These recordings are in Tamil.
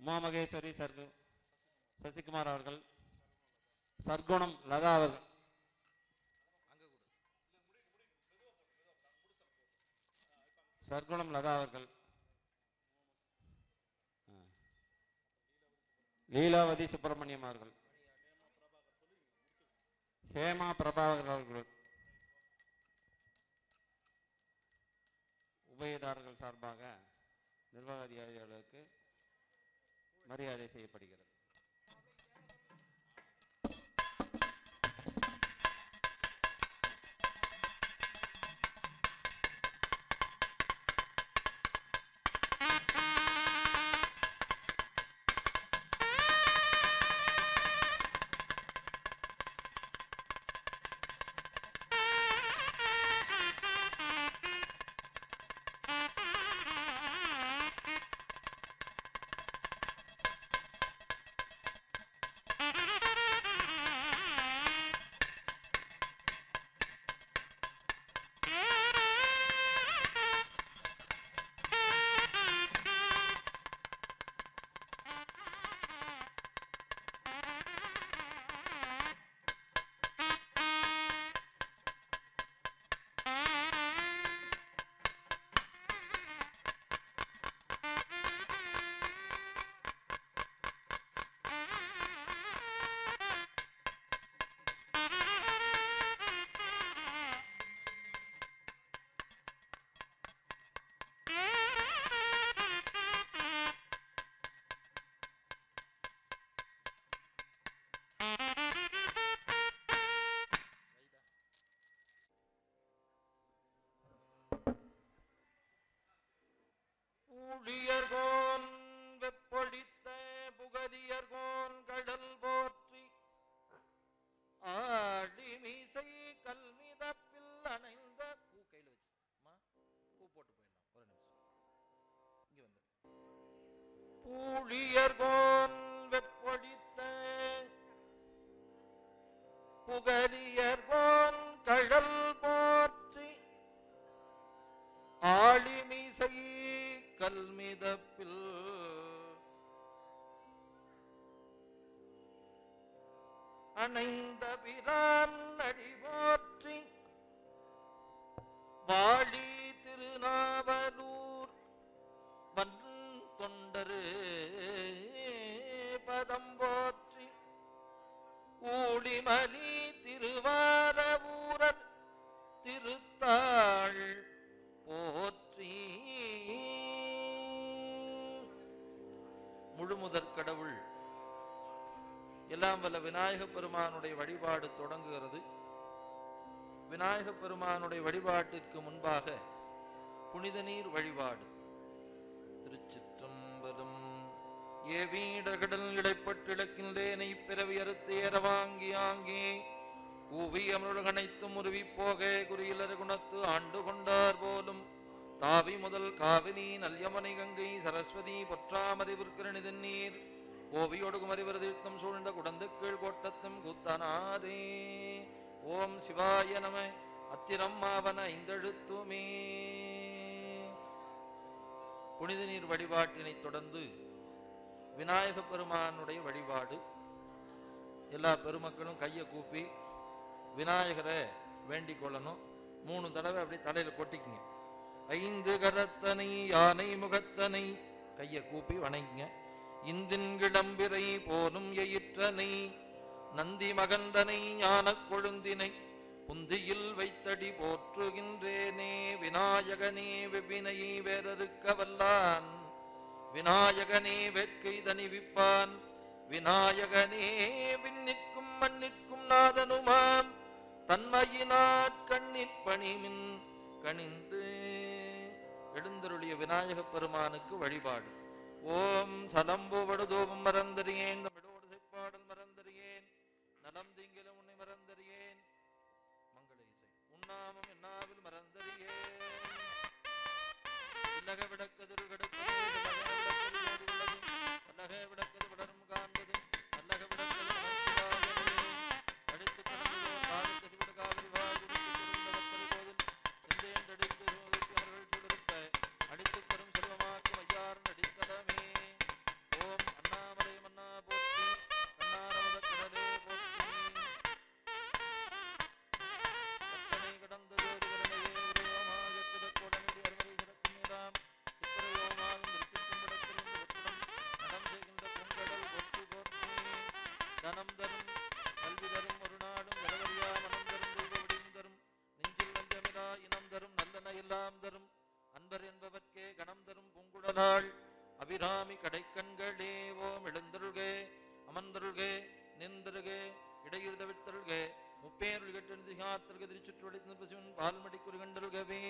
உமாமகேஸ்வரி சசிகுமார் அவர்கள், சர்க்குணம் லதா அவர்கள், சர்க்குணம் லதா அவர்கள், லீலாவதி சுப்பிரமணியம் அவர்கள், ஹேமா பிரபாகர் அவர்கள் உபயதாரர்கள் சார்பாக நிர்வாக அதிகாரிகளுக்கு மரியாதை செய்யப்படுகிறது. பூழியர்கோன் வெப்பொழித்த புகலியர்கோன் கடல் போற்றி ஆடிமிசை கல்மிதப்பில் அணைந்த பூ கையில் வச்சு பூ போட்டு போயிடலாம் ஒரு நிமிஷம் இங்க வந்து பூழியர்கோன் வெப்பொழித்த புகலியர்கோன் கடல் போற்றி ஆழிமிசை கல்மிதப்பில் அணைந்த பிரான் அடி போற்றி வாழி திருநாவலூர் வன் தொண்டரு பதம் போற்றி ஊழிமலி திருவாரூரர் திருத்தாள் போற்றி. முழுமுதற் கடவுள் எல்லாம் வல்ல விநாயக பெருமானுடைய வழிபாடு தொடங்குகிறது. விநாயக பெருமானுடைய வழிபாட்டிற்கு முன்பாக புனித நீர் வழிபாடு. திருச்சிற்றம்பலம். ஏவீடர்கடல் இடைப்பட்டு இழக்கின்றேனை பிறவி அறுத்து ஏறவாங்கி ஆங்கி கூவி அமருள் அனைத்தும் உருவி போக குறியிலர் குணத்து ஆண்டு கொண்டார் போலும் தாவி முதல் காவினி நல்யமனை கங்கை சரஸ்வதி பொற்றாமதி விற்கிரணிதன் நீர் கோவியோடு குமரிவர் தீர்த்தம் சூழ்ந்த குடந்து கீழ் கோட்டத்தும் கூத்தனாரே. ஓம் சிவாய நம. அத்திரம் மாவன ஐந்தெழுத்துமே. புனித நீர் வழிபாட்டினை தொடர்ந்து விநாயக பெருமானுடைய வழிபாடு. எல்லா பெருமக்களும் கையை கூப்பி விநாயகரை வேண்டிக் கொள்ளணும். 3 தடவை அப்படி தலையில கொட்டிக்குங்க. 5 கரத்தனை யானை முகத்தனை கையை கூப்பி வணங்குங்க. இந்தின் கிளம்பிரை போலும் எயிற்றனை நந்தி மகந்தனை ஞான கொழுந்தினை புந்தியில் வைத்தடி போற்றுகின்றேனே. விநாயகனே வெவ்வினையை வேறறுக்க வல்லான் விநாயகனே வேட்கை தணிவிப்பான் விநாயகனே விண்ணிற்கும் மண்ணிற்கும் நாதனுமாம் தன்மையினாற் கண்ணிற் பணிமின் கணிந்து எழுந்தருளிய விநாயக பெருமானுக்கு வழிபாடு. ஓம் சலம்பு வடுதோபம் மறந்தறியேன் தமிழோடு செப்பாடல் மறந்தறியேன் நலம் தீங்கிலும் உன்னை மறந்தறியேன் மங்கள இசை உன்னாமம் என்னாவில் மறந்தறியேன் இல்லக விடக்கதிரு கிடக்கு அல்லக விடக்கது விடரும் காண்பது அல்லக விடக்கது அடித்து காவிரி அடித்து தரும் செல்வமாக்கும் ஐயாரன் அடித்தலமே. ஓம் அண்ணாமலை மன்னா போற்றி கண்ணாரமத கடலே போற்றி கட்டணை கடந்த ஜோதிகரணையே உருவமாக திறக்கோடனடி அருமறை சிறக்கும் இதாம் சித்திரையோமாகும் திருச்சிற்றம்பலத்திலிருந்து ஒற்றுடன் நடம் செய்கின்ற பொங்கடல் போற்றி போற்றி. தனம் தரும் கல்வி தரும் ஒரு நாடும் இடவரியா மனம் தரும் தெய்வ விடியும் தரும் நெஞ்சில் வஞ்சமிலா இனம் தரும் நல்லன எல்லாம் தரும் அன்பர் என்பவர்க்கே கணம் தரும் பூங்குழலாள் அபிராமி கடைக்கண்களே. ஓம் எழுந்தருள்கே அமர்ந்தருள்கே நின்றருகே இடையிறுத விட்டருள்கே முப்பேருள் கெட்டெழுதிகாத்திற்கு திருச்சுற்றுவடித்து பசுவன் பால்மடி குறிகண்டருள்கவே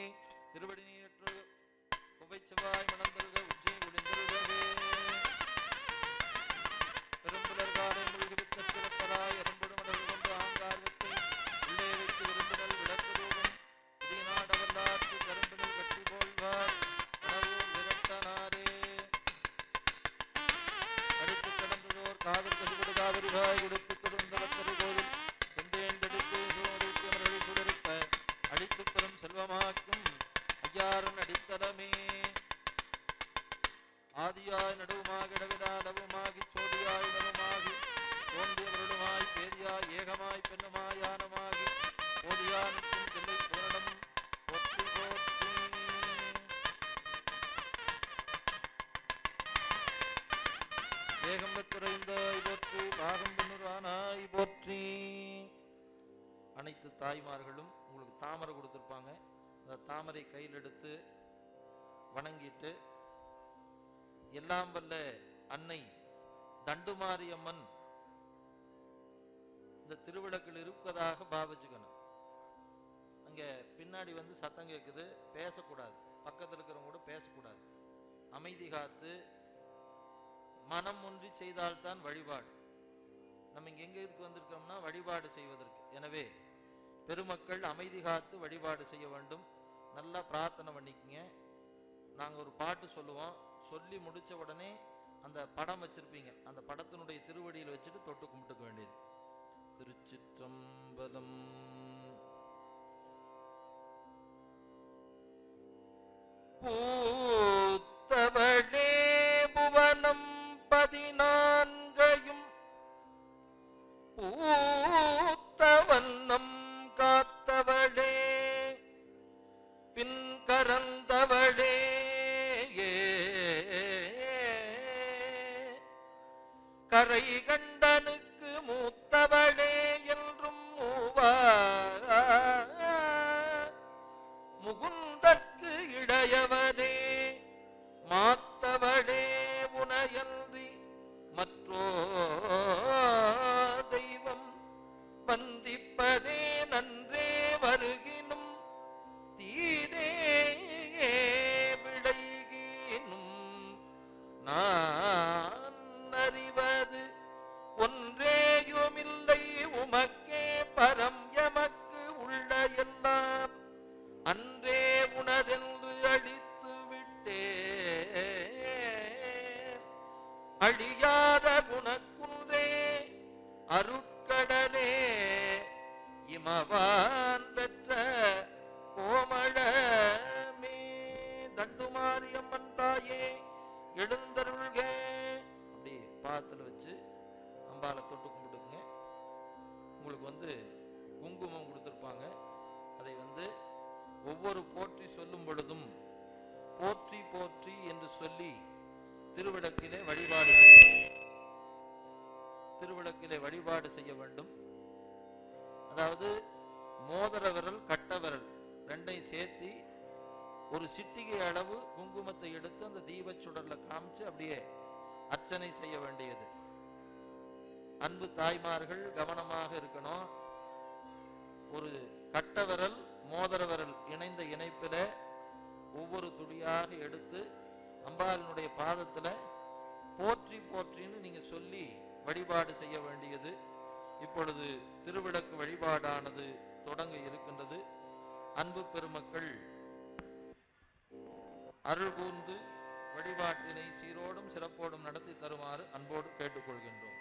திருவடி நீரற்று குவை செவ்வாய் மணந்தருள்க உச்சி ஒளிந்தருள்கவே பெரும்புலர் காலை மூழ்கி விட்ட சிறப்பதாய் அரும்பொடும் அடல் கொண்டு ஆங்காரத்தை உள்ளே வைத்து விரும்பினல் விளக்கு ரூபம் புதியநாடவல்லாற்று கரும்பினில் கட்டி போல்வார் கனவூர் விரட்டனாரே. அடித்து கடந்ததோர் காவிரி கசிபடு காவிரிவாய் குடித்து கொடுந்தவத்தரு கோவில் செந்தேந்தடித்து சோதித்து அவர்களை சுடரிப்ப அடித்து பெறும் செல்வமாக்கும் ஐயாரன் அடித்தலமே. ஆதியாய் நடுவுமாக இடவிடாதவுமாகி சோதியாய் நவமாகி தோன்றியவர்களுமாய் பேதியாய் ஏகமாய் பெண்ணுமாய் யானமாகி போதியானுக்கும் பிள்ளை பூரணம் போற்றி போற்றி. ஏகம்பத்துறைந்தாய் போற்றி பாகம் பெண்ணுரானாய் போற்றி. அனைத்து தாய்மார்களும் உங்களுக்கு தாமரை கொடுத்துருப்பாங்க. அந்த தாமரை கையில் எடுத்து வணங்கிட்டு எல்லாம் வல்ல அன்னை தண்டுமாரியம்மன் இந்த திருவிளக்கில் இருப்பதாக பாவிச்சுக்கணும். அங்க பின்னாடி சத்தம் கேட்குது, பேசக்கூடாது. பக்கத்தில் இருக்கிறவங்க கூட பேசக்கூடாது. அமைதி காத்து மனம் ஒன்றி செய்தால்தான் வழிபாடு. நம்ம இங்க எங்க இதுக்கு வந்திருக்கோம்னா வழிபாடு செய்வதற்கு. எனவே பெருமக்கள் அமைதி காத்து வழிபாடு செய்ய வேண்டும். நல்லா பிரார்த்தனை பண்ணிக்கங்க. நாங்க ஒரு பாட்டு சொல்லுவோம், சொல்லி முடிச்ச உடனே அந்த படம் வச்சிருப்பீங்க, அந்த படத்தினுடைய திருவடியில் வச்சுட்டு தொட்டு கும்பிட்டுக்க வேண்டியது. திருச்சிற்றம்பலம். பூத்தவளே புவனம் 14 பூத்தவண்ணம் காத்தவளே பின் கரந்தவளே கரை கண்டனுக்கு மூத்தவளே என்றும் மூவா முகுந்தற்கு இடையவனே மாத்தவளே உனையன்றி மற்றோ தெய்வம் வந்திப்பதே நன்றே வருகினும் தீதே விளைகினும் நான் அறிவது ஒன்றேயுமில்லை உமக்கே பரம் எமக்கு உள்ள எல்லாம் அன்றே உனதென்று அழித்து விட்டே அழியாத குணக்குன்றே அருட்கடலே இமவான் பெற்ற கோமளமே தண்டுமாரியம்மன் தாயே எழுந்தருள்க. அப்படி பாத்துல வச்சு அம்பால தொட்டு கும்பிடுங்க. உங்களுக்கு குங்குமம் கொடுத்துருப்பாங்க. அதை ஒவ்வொரு போற்றி சொல்லும் பொழுதும் போற்றி போற்றி என்று சொல்லி திருவிளக்கிலே வழிபாடு செய்ய வேண்டும். திருவிளக்கிலே வழிபாடு செய்ய வேண்டும். அதாவது மோதிர விரல் கட்ட விரல் ரெண்டையும் சேர்த்தி ஒரு சிட்டிகை அளவு குங்குமத்தை எடுத்து அந்த தீபச் சுடர்ல காமிச்சு அப்படியே அர்ச்சனை செய்ய வேண்டியது. அன்பு தாய்மார்கள் கவனமாக இருக்கணும். ஒரு கட்ட விரல் மோதிர விரல் இணைந்த இணைப்பில ஒவ்வொரு துளியாக எடுத்து அம்பாளினுடைய பாதத்துல போற்றி போற்றின்னு நீங்க சொல்லி வழிபாடு செய்ய வேண்டியது. இப்பொழுது திருவிளக்கு வழிபாடானது தொடங்க இருக்கின்றது. அன்பு பெருமக்கள் அருள் கூர்ந்து வழிபாட்டினை சீரோடும் சிறப்போடும் நடத்தி தருமாறு அன்போடு கேட்டுக்கொள்கின்றோம்.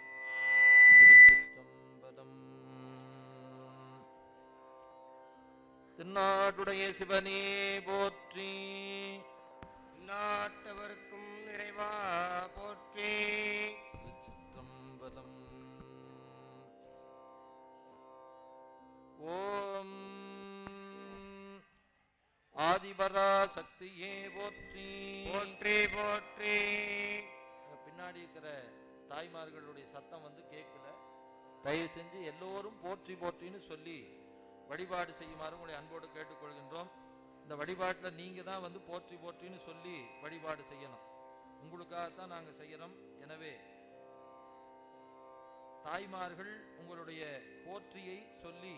திருநாட்டுடைய சிவனே போற்றி, நாட்டவர்க்கும் நிறைவா போற்றி. திருச்சிற்றம்பலம். ஓம் ஆதிபரா சக்தியே போற்றி போற்றி போற்றி. பின்னாடி இருக்கிற தாய்மார்களுடைய சத்தம் கேட்கல. தயவு செஞ்சு எல்லோரும் போற்றி போற்றின்னு சொல்லி வழிபாடு செய்யுமாறு உங்களை அன்போடு கேட்டுக்கொள்கின்றோம். இந்த வழிபாட்டில் நீங்க தான் போற்றி போற்றின்னு சொல்லி வழிபாடு செய்யணும். உங்களுக்காகத்தான் நாங்க செய்யறோம். எனவே தாய்மார்கள் உங்களுடைய போற்றியை சொல்லி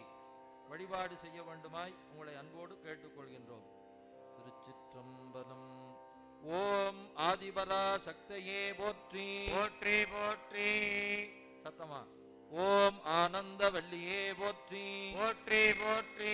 வழிபாடு செய்ய வேண்டுமாய் உங்களை அன்போடு கேட்டுக்கொள்கின்றோம். திருச்சிற்றம்பலம். ஓம் ஆதிபரா சக்தியே போற்றி போற்றி போற்றி. சத்தமா. ஓம் ஆனந்த வள்ளியே போற்றி போற்றி போற்றி.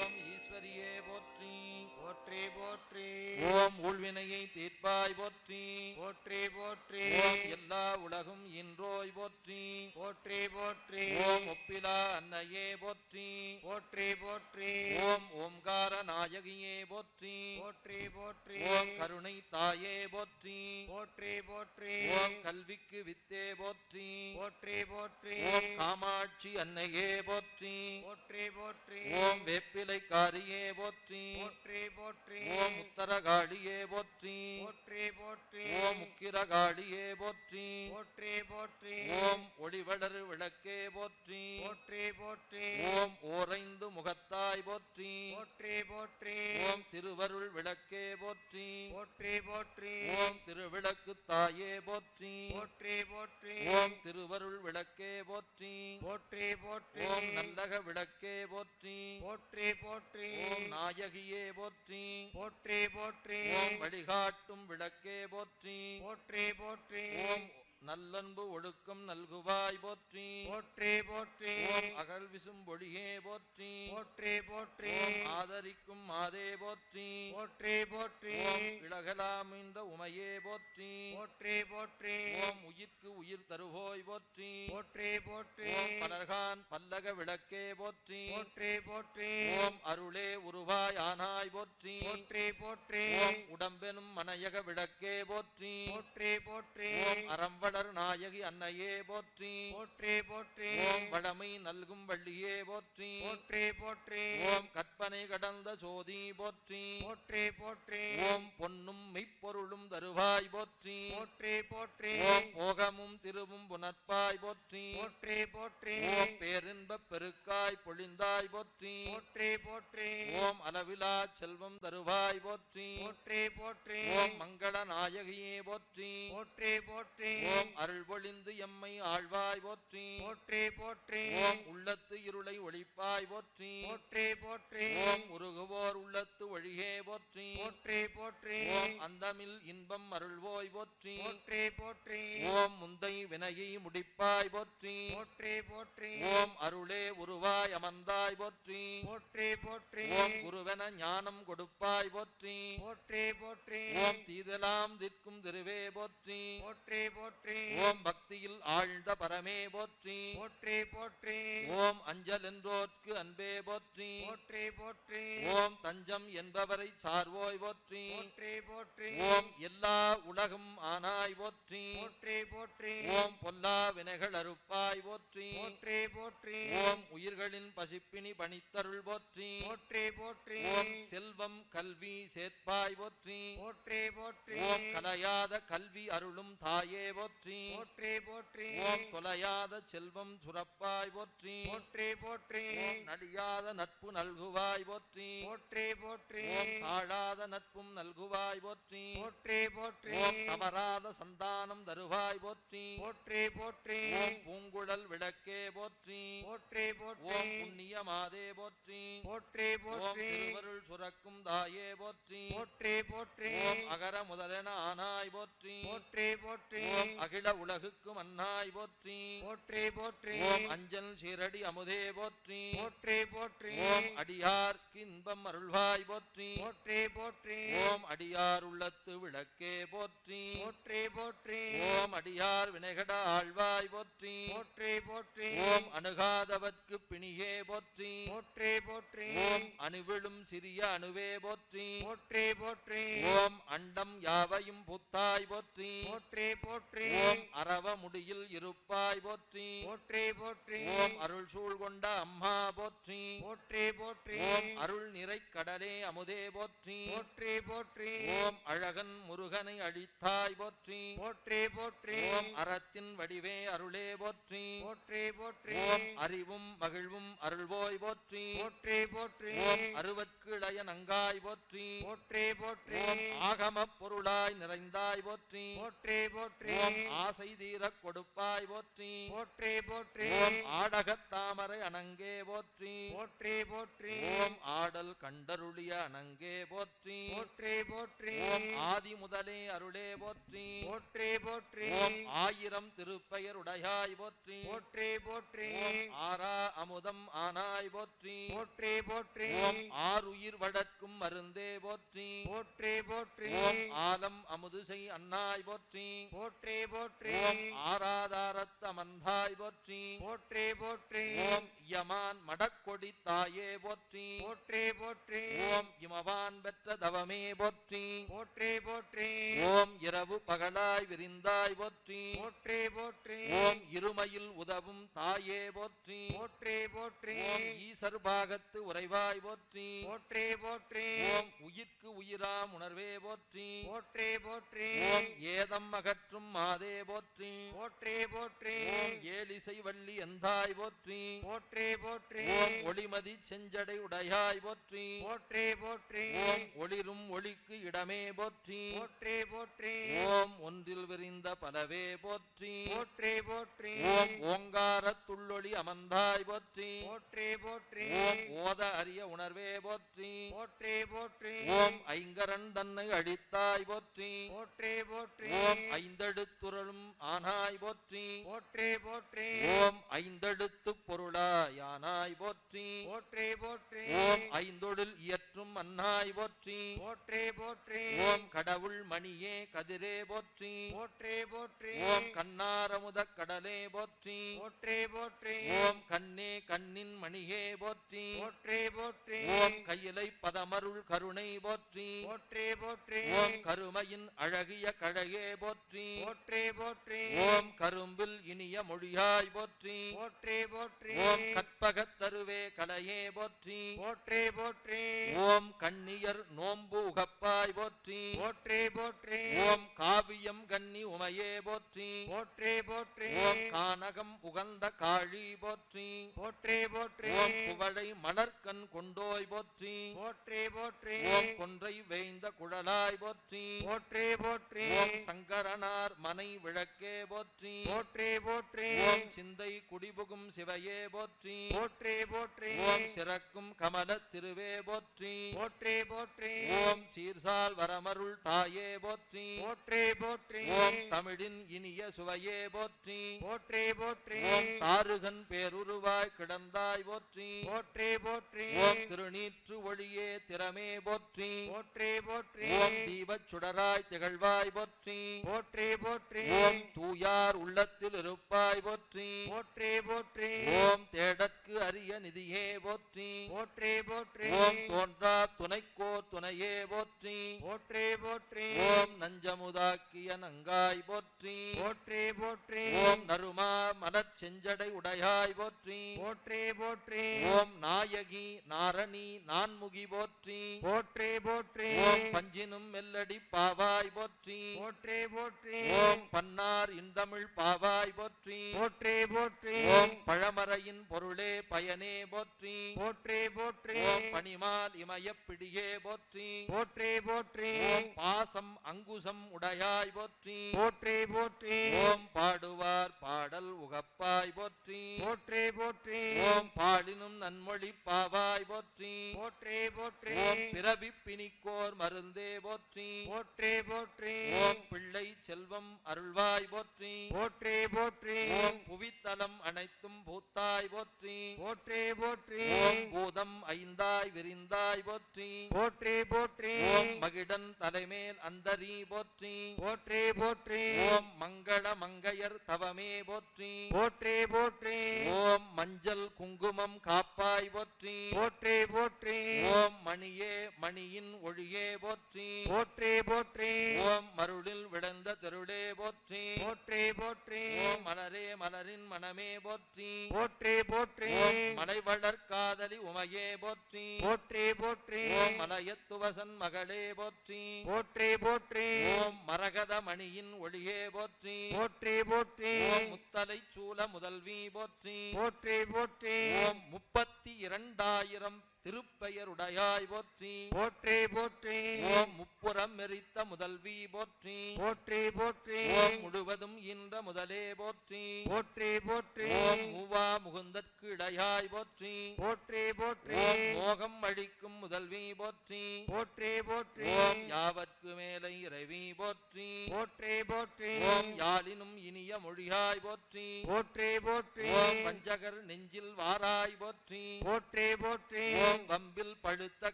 ஓம் ஈஸ்வரியே போற்றி போற்றி போற்றி. ஓம் ஊழ்வினையை தீர்ப்பாய் போற்றி போற்றி போற்றி. ஓம் எல்லா உலகும் இன்றோய் போற்றி போற்றி போற்றி. ஓம் ஒப்பிலா அன்னையே போற்றி போற்றி போற்றி. ஓம் ஓம்கார நாயகியே போற்றி போற்றி போற்றி. ஓம் கருணை தாயே போற்றி போற்றி போற்றி. ஓம் கல்விக்கு வித்தே போற்றி போற்றி போற்றி. ஓம் காமாட்சி அன்னையே போற்றி போற்றி போற்றி. ஓம் வேப்பிலைக்காரியே போற்றி போற்றி போற்றி. ஓம் உத்தரகாளியே போற்றி போற்றி போற்றி. ஓம் உக்கிரகாளியே போற்றி போற்றி போற்றி. ஓம் ஒளிவளர் விளக்கே போற்றி போற்றி போற்றி. ஓம் ஓரைந்து முகத்தாய் போற்றி போற்றி போற்றி. ஓம் திருவருள் விளக்கே போற்றி போற்றி போற்றி. ஓம் திருவிளக்கு தாயே போற்றி போற்றி போற்றி. ஓம் திருவருள் விளக்கே போற்றி போற்றி போற்றி. ஓம் நல்லக விளக்கே போற்றி போற்றி போற்றி. ஓம் நாயகியே போற்றி போற்றி போற்றி. ஓம் வழிகாட்டும் அருளும் விளக்கே போற்றி. போற்றி போற்றி ஓம் நல்லன்பு ஒழுக்கம் நல்குவாய் போற்றி. போற்றி போற்றி ஓம் அகல் விசும் பொழியே போற்றி. போற்றி போற்றி ஓம் ஆதரிக்கும் மாதே போற்றி. போற்றி போற்றி ஓம் இளகலாமின்ற உமையே போற்றி. போற்றி போற்றி ஓம் உயிர்க்கு உயிர் தருவோய் போற்றி. போற்றி போற்றி ஓம் பலர்கான் பல்லக விளக்கே போற்றி. போற்றி போற்றி ஓம் அருளே உருவாய் ஆனாய் போற்றி. போற்றி போற்றி ஓம் உடம்பெனும் மனையக விளக்கே போற்றி. போற்றி போற்றி ஓம் அறம்பளர் நாயகி அன்னையே போற்றி. போற்றி போற்றி ஓம் வளமை நல்கும் வள்ளியே போற்றி. போற்றி போற்றி ஓம் கற்பனை கடந்த சோதி போற்றி. போற்றி போற்றி ஓம் பொன்னும் மெய்ப்பொருளும் தருவாய் போற்றி. போற்றி போற்றி ஓம் போகமும் திருவும் புனற்பாய் போற்றி. போற்றி போற்றி ஓம் பேரின்பப் பெருக்காய் பொழிந்தாய் போற்றி. போற்றி போற்றி ஓம் அளவிலா செல்வம் தருவாய் போற்றி. போற்றி போற்றி ஓம் மங்கள நாயகியே போற்றி. போற்றி போற்றி ஓம் அருள் பொழிந்து எம்மை ஆழ்வாய் போற்றி. போற்றி போற்றி ஓம் உள்ளத்து இருளை ஒளிப்பாய் போற்றி. போற்றி போற்றி ஓம் உருகுவோர் உள்ளத்து ஒழியே போற்றி. போற்றி போற்றி ஓம் அந்தமில் இன்பம் அருள்வோய் போற்றி. போற்றி போற்றி ஓம் முந்தை வினையை முடிப்பாய் போற்றி. போற்றி போற்றி ஓம் அருளே உருவாய் அமர்ந்தாய் போற்றி. போற்றி போற்றி ஓம் குருவென ஞானம் கொடுப்பாய் போற்றி. போற்றி போற்றி ஓம் தீதலாம் திற்கும் திருவே போற்றி. போற்றி போற்றி ஓம் பக்தியில் ஆழ்ந்த பரமே போற்றி. போற்றி போற்றி ஓம் அஞ்சல் என்றோர்க்கு அன்பே போற்றி. போற்றி போற்றி ஓம் தஞ்சம் என்பவரை சார்வோய் போற்றி. போற்றி போற்றி ஓம் எல்லா உலகும் ஆனாய் போற்றி. போற்றி போற்றி ஓம் பொல்லா வினைகள் அறுப்பாய் போற்றி. போற்றி போற்றி ஓம் உயிர்களின் பசிப்பினி பணித்தருள் போற்றி. போற்றி போற்றி ஓம் செல்வம் கல்வி சேர்ப்பாய் போற்றி. போற்றி போற்றி ஓம் கலையாத கல்வி அருளும் தாயே போற்றி. போற்றி போற்றி ஓம் தொலையாத செல்வம் சுரப்பாய் போற்றி. போற்றி போற்றி ஓம் நலியாத நட்பு நல்குவாய் போற்றி. போற்றி போற்றி ஓம் தாழாத நட்பும் நல்குவாய் போற்றி. போற்றி போற்றி ஓம் தவறாத சந்தானம் தருவாய் போற்றி. போற்றி போற்றி ஓம் பூங்குழல் விளக்கே போற்றி. போற்றி போற்றி ஓம் புண்ணிய மாதே போற்றி. போற்றி ஓம் போற்றி திருவருள் சுரக்கும் தாயே போற்றி. போற்றி போற்றி ஓம் அகர முதலென ஆனாய் போற்றி. போற்றி போற்றி ஓம் அகில உலகுக்கும் அன்னாய் போற்றி. போற்றி போற்றி ஓம் அஞ்சல் சீரடி அமுதே போற்றி. போற்றி போற்றி ஓம் அடியார்க்கு இன்பம் அருள்வாய் போற்றி. போற்றி போற்றி ஓம் அடியார் உள்ளத்து விளக்கே போற்றி. போற்றி போற்றி ஓம் அடியார் வினைகட ஆழ்வாய் போற்றி. போற்றி போற்றி ஓம் அணுகாதவர்க்கு பிணியே போற்றி. போற்றி போற்றி ஓம் அணுவிழும் சிறிய அணுவே போற்றி. போற்றி போற்றி ஓம் அண்டம் யாவையும் புத்தாய் போற்றி. போற்றி போற்றி ஓம் அரவ முடியில் இருப்பாய் போற்றி. போற்றி போற்றி ஓம் அருள் சூழ் கொண்ட அம்மா போற்றி. போற்றி போற்றி ஓம் அருள் நிறை கடலே அமுதே போற்றி. போற்றி போற்றி ஓம் அழகன் முருகனை அழித்தாய் போற்றி. போற்றி போற்றி ஓம் அறத்தின் வடிவே அருளே போற்றி. போற்றி போற்றி ஓம் அறிவும் மகிழ்வும் அருள்வோய் போற்றி. போற்றி போற்றி ஓம் அருவற்கு இளைய நங்காய் போற்றி. போற்றி போற்றி ஓம் ஆகமப் பொருளாய் நிறைந்தாய் போற்றி. போற்றி போற்றி ஓம் ஆசை தீரக் கொடுப்பாய் போற்றி. போற்றி போற்றி ஓம் ஆடகத் தாமரை அணங்கே போற்றி. போற்றி போற்றி ஓம் ஆடல் கண்டருளிய அணங்கே போற்றி. போற்றி போற்றி ஓம் ஆதி முதலே அருளே போற்றி. போற்றி போற்றி ஓம் ஆயிரம் திருப்பெயர் உடையாய் போற்றி. போற்றி போற்றி ஓம் ஆரா அமுதம் ஆனாய் போற்றி. போற்றி போற்றி ஓம் ஆருயிர் வளர்க்கும் மருந்தே போற்றி. போற்றி போற்றி ஓம் ஆலம் அமுதுசை அன்னாய் போற்றி. போற்றி போற்றி ஓம் ஆராதாரத் அமர்ந்தாய் போற்றி. போற்றி போற்றி ஓம் யமான் மடக்கொடி தாயே போற்றி. போற்றி போற்றி ஓம் இமவான் பெற்ற தவமே போற்றி. போற்றி போற்றி ஓம் இரவு பகலாய் விரிந்தாய் போற்றி. போற்றி போற்றி ஓம் இருமையில் உதவும் தாயே போற்றி. போற்றி போற்றி ஓம் ஈசர் பாகத்து உறைவாய் போற்றி. போற்றி போற்றி ஓம் உயிர்க்கு உயிராம் உணர்வே போற்றி. போற்றி போற்றி ஓம் ஏதம் அகற்றும் மாதே போற்றி. போற்றி போற்றி ஓம் ஏலிசை வள்ளி எந்தாய் போற்றி. போற்றி போற்றி ஓம் ஒளிமதி செஞ்சடை உடையாய் போற்றி. போற்றி போற்றி ஓம் ஒளிரும் ஒளிக்கு இடமே போற்றி. போற்றி போற்றி ஓம் ஒன்றில் விரிந்த பலவே போற்றி. போற்றி போற்றி ஓம் ஓங்காரத் துள்ளொளி அமர்ந்தாய் போற்றி. போற்றி போற்றி ஓம் ஓத அரிய உணர்வே போற்றி. போற்றி போற்றி ஓம் ஐங்கரன் தன்னை அழித்த அளித்தாய் போற்றி. போற்றி போற்றி ஓம் ஐந்தெழுத்துறலும் ஆனாய் போற்றி. போற்றி போற்றி ஓம் ஐந்தெழுத்து பொருளாய் ஆனாய் போற்றி. போற்றி போற்றி ஓம் ஐந்தொழில் இயற்றும் அன்னாய் போற்றி. போற்றி போற்றி ஓம் கடவுள் மணியே கதிரே போற்றி. போற்றி போற்றி ஓம் கண்ணாரமுத கடலே போற்றி. போற்றி போற்றி ஓம் கண்ணே கண்ணின் மணியே போற்றி. போற்றி போற்றி ஓம் கையிலை பதமருள் கருணை போற்றி. போற்றி போற்றி ஓம் கருமையின் அழகிய கழகே போற்றி. போற்றி போற்றி ஓம் கரும்பில் இனிய மொழியாய் போற்றி. போற்றி போற்றி ஓம் கற்பகத் தருவே கலையே போற்றி. போற்றி போற்றி ஓம் கண்ணியர் நோன்பு உகப்பாய் போற்றி. போற்றி போற்றி ஓம் காவியம் கன்னி உமையே போற்றி. போற்றி போற்றி ஓம் கானகம் உகந்த காழி போற்றி. போற்றி போற்றி ஓம் புகழை மலர்கண் கொண்டோய் போற்றி. போற்றி போற்றி ஓம் கொன்றை வேய்ந்த குழலாய் போற்றி. போற்றி போற்றி ஓம் சங்கரனார் மனை விளக்கே போற்றி. போற்றி போற்றி ஓம் சிந்தை குடிபுகும் சிவையே போற்றி. போற்றி போற்றி ஓம் சிறக்கும் கமல திருவே போற்றி. போற்றி போற்றி ஓம் சீர்சால் வரமருள் தாயே போற்றி. போற்றி போற்றி ஓம் தமிழின் இனிய சுவையே போற்றி. போற்றி போற்றி ஓம் தாருகன் பேருருவாய் கிடந்தாய் போற்றி. போற்றி போற்றி ஓம் திருநீற்று ஒளியே திறமே போற்றி. போற்றி போற்றி ஓம் தீபச் சுடராய் திகழ்வாய் போற்றி. போற்றி போற்றி ஓம் தூயார் உள்ளத்தில் இருப்பாய் போற்றி. போற்றி போற்றி ஓம் தேடற்கு அரிய நிதியே போற்றி. போற்றி போற்றி ஓம் தோன்றா துணைக்கோ துணையே போற்றி. போற்றி போற்றி ஓம் நஞ்சமுதாக்கிய நங்காய் போற்றி. போற்றி போற்றி ஓம் நறுமா மலச் செஞ்சடை உடையாய் போற்றி. போற்றி போற்றி ஓம் நாயகி நாரணி நான்முகி போற்றி. போற்றி போற்றி ஓம் பஞ்சினும் மெல்லடி பாவாய் போற்றி. போற்றி போற்றி ஓம் பன்னார் இந்தமிழ் பாவாய் போற்றி. போற்றி போற்றி ஓம் பழமறையின் பொருளே பயனே போற்றி. போற்றி போற்றி ஓம் பனிமால் இமயப் பிடியே போற்றி. போற்றி போற்றி ஓம் பாசம் அங்குசம் உடையாய் போற்றி. போற்றி போற்றி ஓம் பாடுவார் பாடல் உகப்பாய் போற்றி. போற்றி போற்றி ஓம் பாலினும் நன்மொழி பாவாய் போற்றி. போற்றி போற்றி ஓம் பிறவி பிணிக்கோர் மருந்தே போற்றி. போற்றி போற்றி ஓம் பிள்ளை செல்வம் அருள்வாய் போற்றி. போற்றி போற்றி ஓம் புவித்தலம் அனைத்தும் பூத்தாய் போற்றி. போற்றி போற்றி ஓம் பூதம் ஐந்தாய் விரிந்தாய் போற்றி. போற்றி போற்றி ஓம் மகிடன் தலைமேல் அந்தரி போற்றி. போற்றி போற்றி ஓம் மங்கள மங்கையர் தவமே போற்றி. போற்றி போற்றி ஓம் மஞ்சள் குங்குமம் காப்பாய் போற்றி. போற்றி போற்றி ஓம் மணியே மணியின் ஒளியே போற்றி. போற்றி போற்றி ஓம் மருளில் விளைந்த திருளே போற்றி. போற்றி போற்றி ஓம் மலரே மலரின் மனமே போற்றி. போற்றி போற்றி ஓம் மலைவளர் காதலி உமையே போற்றி. போற்றி போற்றி ஓம் மலையத்துவசன் மகளே போற்றி. போற்றி போற்றி ஓம் மரகத மணியின் ஒளியே போற்றி. போற்றி போற்றி ஓம் முத்தலை சூல முதல்வி போற்றி. போற்றி போற்றி ஓம் 32,000 திருப்பெயருடையாய் போற்றி. போற்றி போற்றி ஓம் முப்புறம் மெரித்த முதல்வி போற்றி. போற்றி போற்றி ஓம் முழுவதும் ஈன்ற முதலே போற்றி. போற்றி போற்றி ஓம் மூவா முகுந்தற்கு இடையாய் போற்றி. போற்றி போற்றி ஓம் மோகம் அழிக்கும் முதல்வி போற்றி. போற்றி போற்றி ஓம் யாவர்க்கு மேலை இறைவி போற்றி. போற்றி போற்றி ஓம் யாழினும் இனிய மொழியாய் போற்றி. போற்றி போற்றி ஓம் வஞ்சகர் நெஞ்சில் வாராய் போற்றி. போற்றி போற்றி ஓம் வம்பில் பழுத்த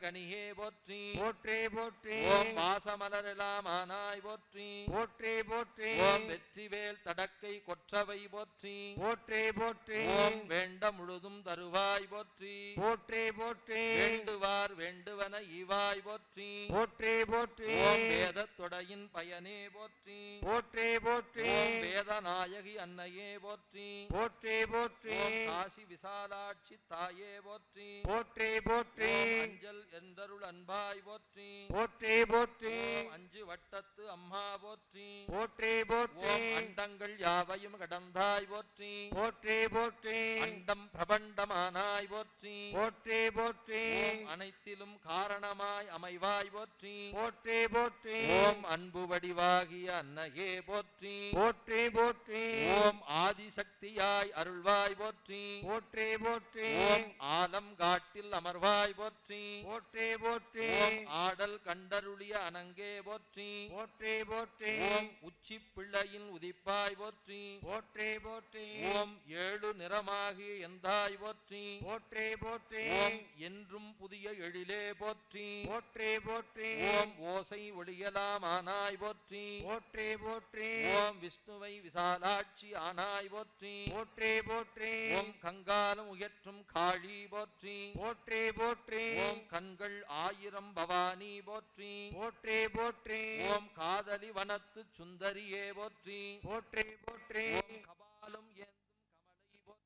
கனியே போற்றி. போற்றி போற்றி ஓம் வாசமலரெல்லாம் ஆனாய் போற்றி. போற்றி போற்றி ஓம் வெற்றிவேல் தடக்கை கொற்றவை போற்றி. போற்றி போற்றி ஓம் வேண்ட முழுதும் தருவாய் போற்றி. போற்றி போற்றி வேண்டுவார் வேண்டுவன ஈவாய் போற்றி. போற்றி போற்றி ஓம் வேதத்தொடையின் பயனே போற்றி. போற்றி போற்றி ஓம் வேதநாயகி அன்னையே போற்றி. போற்றி போற்றி ஓம் காசி விசாலாட்சி தாயே போற்றி. போற்றி போற்றி ஓம் அஞ்சல் என்றருள் அன்பாய் போற்றி. போற்றி போற்றி ஓம் அஞ்சு வட்டத்து அம்மா போற்றி. போற்றி போற்றி ஓம் அண்டங்கள் யாவையும் கடந்தாய் போற்றி. போற்றி போற்றி அண்டம் பிரபண்டமானாய் போற்றி. போற்றி போற்றி ஓம் அனைத்திலும் காரணமாய் அமைவாய் போற்றி. போற்றி போற்றி ஓம் ஓம் அன்பு வடிவாகிய அன்னையே போற்றி போற்றி போற்றி ஓம் ஆதிசக்தியாய் அருள்வாய் போற்றி போற்றி போற்றி ஓம் ஆலம் காட்டில் அமர்வாய் போற்றி போற்றி போற்றி ஓம் ஆடல் கண்டருளிய அனங்கே போற்றி போற்றி போற்றி ஓம் உச்சி பிள்ளையின் உதிப்பாய் போற்றி போற்றி போற்றி ஓம் ஏழு நிறமாகிய எந்தாய் போற்றி போற்றி போற்றி ஓம் என்றும் புதிய எழிலே போற்றி போற்றி போற்றி ஓம் ஓசை ஒளியலாம் ஆனாய் போற்றி போற்றி போற்றி ஓம் விஷ்ணுவை விசாலாட்சி ஆனாய் போற்றி போற்றி போற்றி ஓம் கங்காலம் உயற்றும் காளி போற்றி போற்றி போற்றி ஓம் கண்கள் ஆயிரம் பவானி போற்றி போற்றி போற்றி ஓம் காதலி வனத்து சுந்தரியே போற்றி போற்றி போற்றி ஓம் கபாலம் ஏந்தும் கமலை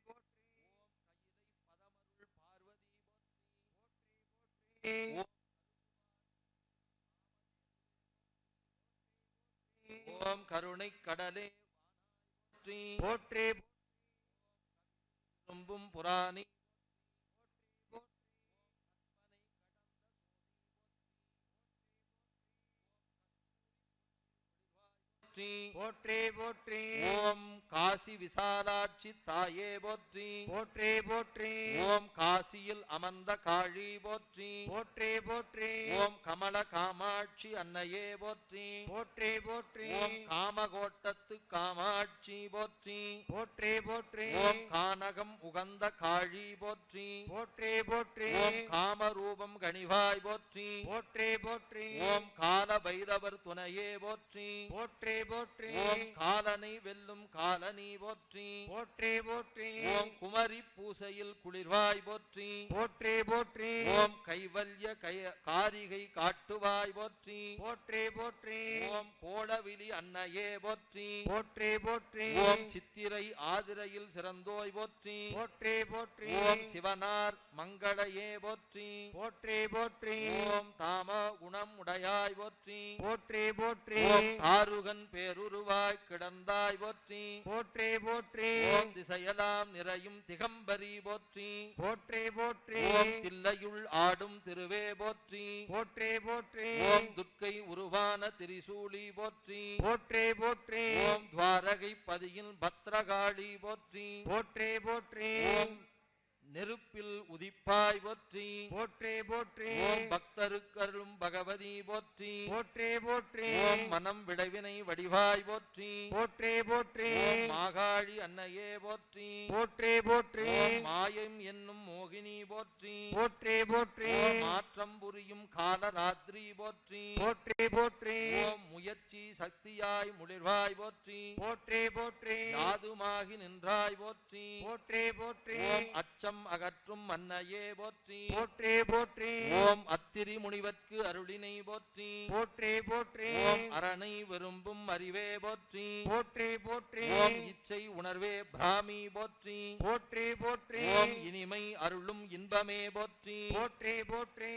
போற்றி போற்றி போற்றி ஓம் கையிலை பதமருள் பார்வதி போற்றி ஓம் கருணை கடலே போற்றி போற்றி தும்பும் புராணி போற்றி போற்றி ஓம் காசி விசாலாட்சி தாயே போற்றி போற்றி போற்றி ஓம் காசியில் அமர்ந்த காழி போற்றி போற்றி போற்றி ஓம் கமல காமாட்சி அன்னையே போற்றி போற்றி போற்றி ஓம் காமகோட்டத்து காமாட்சி போற்றி போற்றி போற்றி ஓம் கானகம் உகந்த காழி போற்றி போற்றி போற்றி ஓம் காமரூபம் கணிவாய் போற்றி போற்றி போற்றி ஓம் கால பைரவர் துணையே போற்றி போற்றி போற்றி ஓம் காலனை வெல்லும் காலனி போற்றி போற்றி போற்றி ஓம் குமரி பூசையில் குளிர்வாய் போற்றி போற்றி போற்றி ஓம் கைவல்ய காரிகை காட்டுவாய் போற்றி போற்றி போற்றி ஓம் கோளவிலி அன்னையே போற்றி போற்றி போற்றி ஓம் சித்திரை ஆதிரையில் சிறந்தோய் போற்றி போற்றி போற்றி ஓம் சிவனார் மங்களையே போற்றி போற்றி போற்றி ஓம் தாம குணம் உடையாய் போற்றி போற்றி போற்றி ஓம் தாருகன் பேருருவாய் கிடந்தாய் போற்றி போற்றி போற்றி ஓம் திசையெல்லாம் நிறையும் திகம்பரி போற்றி போற்றி போற்றி ஓம் தில்லையுள் ஆடும் திருவே போற்றி போற்றி போற்றி ஓம் துர்க்கை உருவான திரிசூலி போற்றி போற்றி போற்றி ஓம் துவாரகை பதியின் பத்ரகாளி போற்றி போற்றி போற்றி ஓம் நெருப்பில் உதிப்பாய் போற்றி போற்றி போற்றி ஓம் பக்தருக்கருளும் பகவதி போற்றி போற்றி போற்றி ஓம் மனம் விளைவினை வடிவாய் போற்றி போற்றி போற்றி ஓம் மாகாளி அன்னையே போற்றி போற்றி போற்றி ஓம் மாயம் என்னும் மோகினி போற்றி போற்றி போற்றி ஓம் மாற்றம் புரியும் காலராத்திரி போற்றி போற்றி போற்றி ஓம் முயற்சி சக்தியாய் முளிர்வாய் போற்றி போற்றி போற்றி யாதுமாகி நின்றாய் போற்றி போற்றி போற்றி ஓம் அச்சம் அகற்றும் அன்னையே போற்றி போற்றி போற்றி ஓம் அத்திரி முனிவர்க்கு அருளினை போற்றி போற்றி போற்றி ஓம் அரணை விரும்பும் அறிவே போற்றி போற்றி போற்றி ஓம் இச்சை உணர்வே பிராமி போற்றி போற்றி போற்றி ஓம் இனிமை அருளும் இன்பமே போற்றி போற்றி போற்றி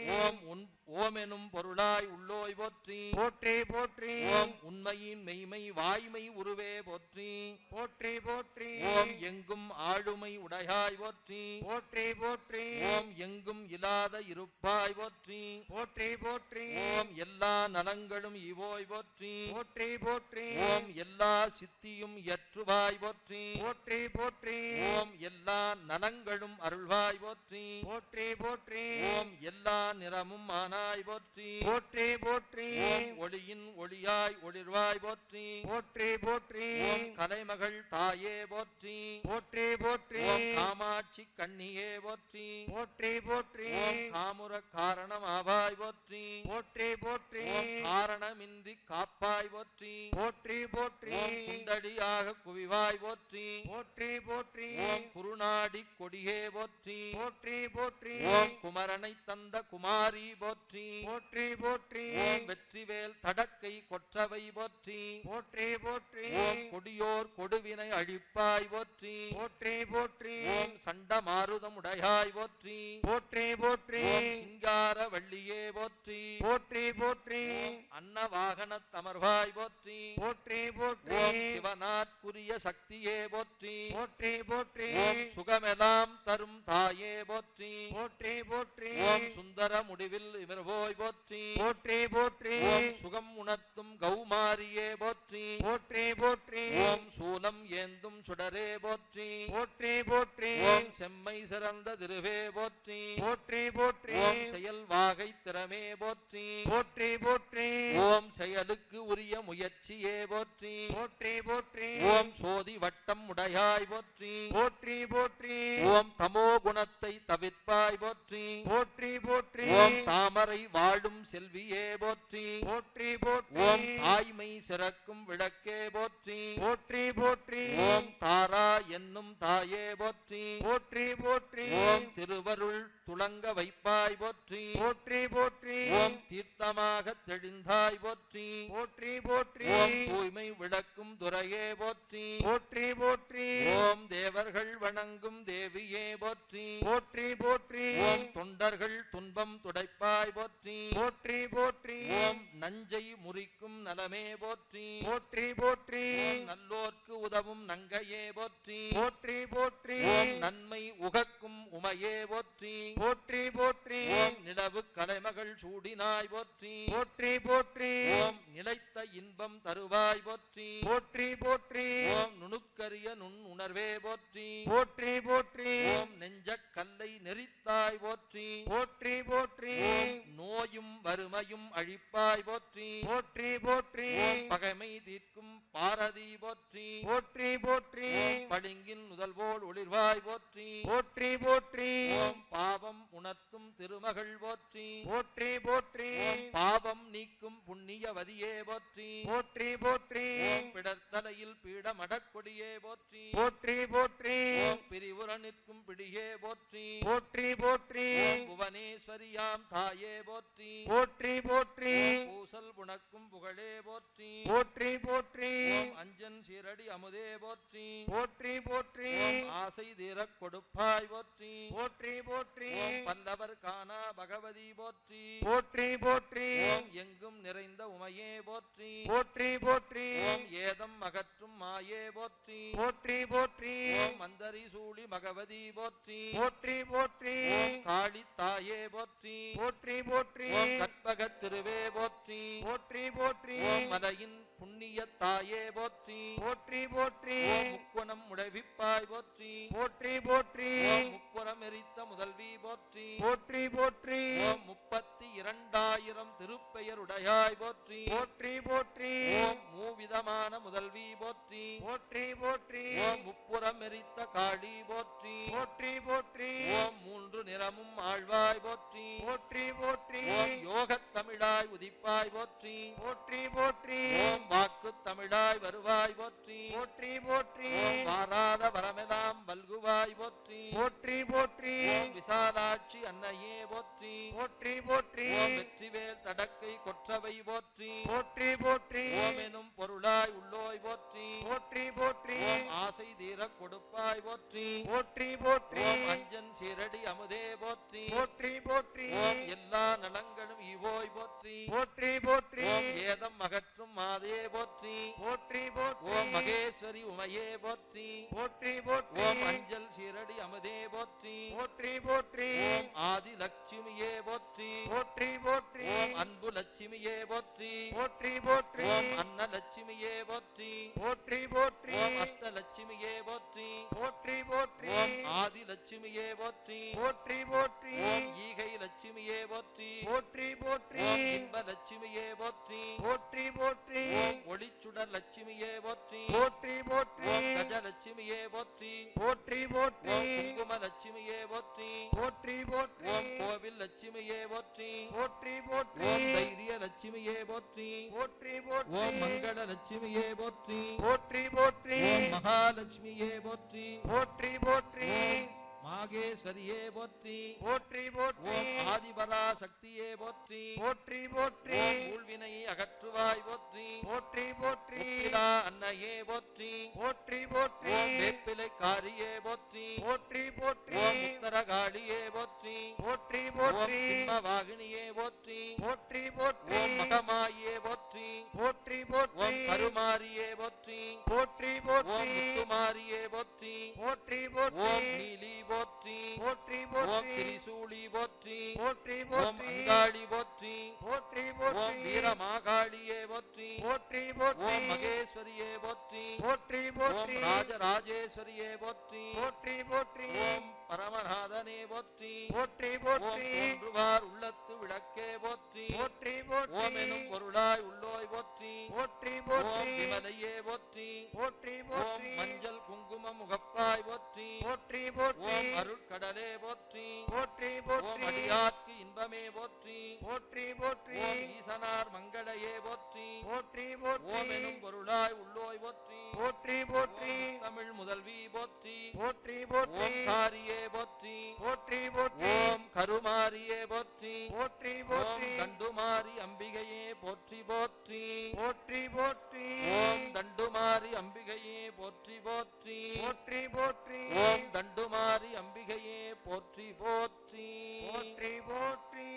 ஓம் எனும் பொருளாய் உள்ளோய் போற்றி போற்றி போற்றி ஓம் உண்மையின் மெய்மை வாய்மை உருவே போற்றி போற்றி போற்றி ஓம் எங்கும் ஆளுமை உடையாய் போற்றி போற்றி போற்றி ஓம் எங்கும் இல்லாத இருப்பாய் போற்றி போற்றி போற்றி ஓம் எல்லா நலங்களும் இவோய் போற்றி போற்றி போற்றி ஓம் எல்லா சித்தியும் இயற்றுவாய் போற்றி போற்றி போற்றி ஓம் எல்லா நலங்களும் அருள்வாய் போற்றி போற்றி போற்றி ஓம் எல்லா நிறமும் ஆனாய் போற்றி போற்றி போற்றி ஓம் ஒளியின் ஒளியாய் ஒளிர்வாய் போற்றி போற்றி போற்றி ஓம் கலைமகள் தாயே போற்றி போற்றி போற்றி ஓம் காமாட்சி கண்ணியே போற்றி போற்றி போற்றி ஓம் காமுர காரணமாவாய் போற்றி போற்றி போற்றி ஓம் காரணமின்றி காப்பாய் போற்றி போற்றி போற்றி ஓம் குண்டடியாக குவிவாய் போற்றி போற்றி போற்றி ஓம் குருநாடி கொடியே போற்றி போற்றி போற்றி ஓம் குமரனை தந்த குமாரி போற்றி போற்றி போற்றி ஓம் வெற்றிவேல் தடக்கை கொற்றவை போற்றி போற்றி போற்றி ஓம் கொடியோர் கொடுவினை அழிப்பாய் போற்றி போற்றி போற்றி ஓம் சண்ட மாருதம் உடையாய் போற்றி போற்றி போற்றி ஓம் சிங்கார வள்ளியே போற்றி போற்றி போற்றி ஓம் அன்ன வாகன தமர்வாய் போற்றி போற்றி போற்றி ஓம் சிவனாற்குரிய சக்தியே போற்றி போற்றி போற்றி ஓம் சுகமெல்லாம் தரும் தாயே போற்றி போற்றி போற்றி ஓம் சுந்தர முடிவில் செமிர்வோய் போற்றி போற்றி போற்றி ஓம் சுகம் உணர்த்தும் கௌமாரியே போற்றி போற்றி போற்றி ஓம் சூலம் ஏந்தும் சுடரே போற்றி போற்றி போற்றி ஓம் செம்மை சிறந்த திருவே போற்றி போற்றி போற்றி ஓம் செயல் வாகை திறமே போற்றி போற்றி போற்றி ஓம் செயலுக்கு உரிய முயற்சியே போற்றி போற்றி போற்றி ஓம் சோதி வட்டம் உடையாய் போற்றி போற்றி போற்றி ஓம் தமோ குணத்தை தவிர்ப்பாய் போற்றி போற்றி போற்றி ஓம் தாமரை வாழும் செல்வியே போற்றி போற்றி போற்றி ஓம் தாய்மை சிறக்கும் விளக்கே போற்றி போற்றி போற்றி ஓம் தாரா என்னும் தாயே போற்றி போற்றி போற்றி ஓம் திருவருள் துளங்க வைப்பாய் போற்றி போற்றி போற்றி ஓம் தீர்த்தமாக தெளிந்தாய் போற்றி போற்றி போற்றி ஓம் தூய்மை விளக்கும் துரையே போற்றி போற்றி போற்றி ஓம் தேவர்கள் வணங்கும் தேவியே போற்றி போற்றி போற்றி ஓம் தொண்டர்கள் துன்பம் துடைப்பாய் போற்றி போற்றி போற்றி ஓம் நஞ்சை முறிக்கும் நலமே போற்றி போற்றி போற்றி ஓம் நல்லோர்க்கு உதவும் நங்கையே போற்றி போற்றி போற்றி ஓம் நன்மை உகக்கும் உமையே போற்றி போற்றி போற்றி ஓம் நிலவு கலைமகள் சூடினாய் போற்றி போற்றி போற்றி ஓம் நிலைத்த இன்பம் தருவாய் போற்றி போற்றி போற்றி ஓம் நுணுக்கரிய நுண் உணர்வே போற்றி போற்றி போற்றி ஓம் நெஞ்ச கல்லை நெறித்தாய் போற்றி போற்றி போற்றி ஓம் நோயும் வறுமையும் அழிப்பாய் போற்றி போற்றி போற்றி ஓம் பகைமை தீர்க்கும் பாரதி போற்றி போற்றி போற்றி ஓம் பளிங்கின் முதல்வோல் ஒளிர்வாய் போற்றி போற்றி போற்றி ஓம் பாவம் உணர்த்தும் திருமகள் போற்றி போற்றி போற்றி ஓம் பாவம் நீக்கும் புண்ணியவதியே போற்றி போற்றி போற்றி ஓம் பிடர்த்தலையில் பீடமடக்கொடியே போற்றி போற்றி போற்றி ஓம் பிரிவுற நிற்கும் பிடியே போற்றி போற்றி போற்றி ஓம் புவனேஸ்வரியாம் தாயே போற்றி போற்றி போற்றி ஓம் பூசல் புணக்கும் புகழே போற்றி போற்றி போற்றி ஓம் அஞ்சன் சீரடி அமுதே போற்றி போற்றி போற்றி ஓம் ஆசை தீரக் கொடுப்பாய் போற்றி போற்றி போற்றி ஓம் பல்லவர் காணா பகவதி போற்றி போற்றி போற்றி ஓம் எங்கும் நிறைந்த உமையே போற்றி போற்றி போற்றி ஓம் ஏதம் அகற்றும் மாயே போற்றி போற்றி போற்றி ஓம் மந்தரி சூழி மகவதி போற்றி போற்றி போற்றி ஓம் காளி தாயே போற்றி போற்றி போற்றி ஓம் கற்பக திருவே போற்றி போற்றி போற்றி ஓம் மலையின் புண்ணிய தாயே போற்றி போற்றி போற்றி ஓம் முக்குணம் உடைவிப்பாய் போற்றி போற்றி போற்றி ஓம் முப்புறம் எரித்த முதல்வி போற்றி போற்றி போற்றி ஓம் 32,000 திருப்பெயருடையாய் போற்றி போற்றி போற்றி ஓம் மூவிதமான முதல்வி போற்றி போற்றி போற்றி ஓம் முப்புறம் எரித்த காளி போற்றி போற்றி போற்றி ஓம் 3 நிறமும் ஆழ்வாய் போற்றி போற்றி போற்றி ஓம் யோகத் தமிழாய் உதிப்பாய் போற்றி போற்றி போற்றி ஓம் வாக்கு தமிழாய் வருவாய் போற்றி போற்றி போற்றி ஓம் வாராத வரமெல்லாம் வல்குவாய் போற்றி போற்றி போற்றி ஓம் விசாலாட்சி அன்னையே போற்றி போற்றி போற்றி ஓம் வெற்றிவேல் தடக்கை கொற்றவை போற்றி போற்றி போற்றி ஓம் எனும் பொருளாய் உள்ளோய் போற்றி போற்றி போற்றி ஓம் ஆசை தீரக் கொடுப்பாய் போற்றி போற்றி போற்றி ஓம் அஞ்சன் சீரடி அமுதே போற்றி போற்றி போற்றி ஓம் எல்லா நலங்களும் இவோய் போற்றி போற்றி போற்றி ஓம் ஏதம் அகற்றும் மாதே போற்றி போற்றி போற்றி ஓம் மகேஸ்வரி உமையே போற்றி போற்றி போற்றி ஓம் அஞ்சல் சீரடி அமுதே போற்றி போற்றி போற்றி ஓம் ஆதி லட்சுமியே போற்றி போற்றி போற்றி ஓம் அன்பு லட்சுமியே போற்றி போற்றி போற்றி ஓம் அன்ன லட்சுமியே போற்றி போற்றி போற்றி ஓம் அஷ்டலட்சுமியே போற்றி போற்றி போற்றி ஓம் ஆதி லட்சுமியே போற்றி போற்றி போற்றி ஓம் ஈகை லட்சுமியே போற்றி போற்றி போற்றி ஓம் இன்ப லட்சுமியே போற்றி போற்றி போற்றி ஓம் ஒளிச்சுடர் லட்சுமியே போற்றி போற்றி போற்றி ஓம் கஜலட்சுமியே போற்றி போற்றி போற்றி ஓம் குங்கும லட்சுமியே போற்றி போற்றி போற்றி ஓம் கோவில் லட்சுமியே போற்றி போற்றி போற்றி ஓம் தைரிய லட்சுமியே போற்றி போற்றி போற்றி ஓம் மங்கள லட்சுமியே போற்றி போற்றி போற்றி ஓம் மகாலட்சுமியே போற்றி போற்றி போற்றி ஓம் மாகேஸ்வரியே போற்றி போற்றி போற்றி ஓம் ஆதிபரா சக்தியே போற்றி போற்றி போற்றி ஓம் ஊழ்வினை அகற்றுவாய் போற்றி போற்றி போற்றி முத்திலா அன்னையே போற்றி போற்றி போற்றி ஓம் வேப்பிலை காரியே போற்றி போற்றி போற்றி ஓம் உத்தரகாளியே போற்றி போற்றி ஓம் போற்றி சிம்மவாகினியே போற்றி போற்றி போற்றி ஓம் மகமாயே போற்றி போற்றி ஓம் போற்றி கருமாரியே போற்றி போற்றி ஓம் போற்றி முத்துமாரியே போற்றி போற்றி ஓம் போற்றி நீலி போற்றி போற்றி ஓம் போற்றி திரிசூலி போற்றி போற்றி ஓம் போற்றி அங்காளி போற்றி போற்றி ஓம் போற்றி வீரமாகாளியே போற்றி போற்றி போற்றி ஓம் மகேஸ்வரியே போற்றி போற்றி ஓம் போற்றி ராஜராஜேஸ்வரியே போற்றி போற்றி போற்றி ஓம் பரமநாதனே போற்றி போற்றி ஓம் போற்றி தோன்றுவார் உள்ளத்து விளக்கே போற்றி போற்றி ஓம் போற்றி எனும் பொருளாய் உள்ளோய் போற்றி போற்றி ஓம் போற்றி விமலையே போற்றி போற்றி ஓம் போற்றி மஞ்சள் குங்குமம் முகப்பாய் போற்றி போற்றி போற்றி ஓம் அருட்கடலே போற்றி போற்றி ஓம் போற்றி அடியார்க்கு இன்பமே போற்றி போற்றி போற்றி ஓம் ஈசனார் மங்களையே போற்றி போற்றி ஓம் போற்றி எனும் பொருளாய் உள்ளோய் போற்றி போற்றி போற்றி ஓம் தமிழ் முதல்வி போற்றி போற்றி போற்றி ஓம் காரியே போற்றி போற்றி போற்றி ஓம் கருமாரியே போற்றி போற்றி ஓம் போற்றி தண்டுமாரி அம்பிகையே போற்றி போற்றி போற்றி போற்றி ஓம் தண்டுமாரி அம்பிகையே போற்றி போற்றி போற்றி போற்றி ஓம் தண்டுமாரி அம்பிகையே போற்றி போற்றி போற்றி போற்றி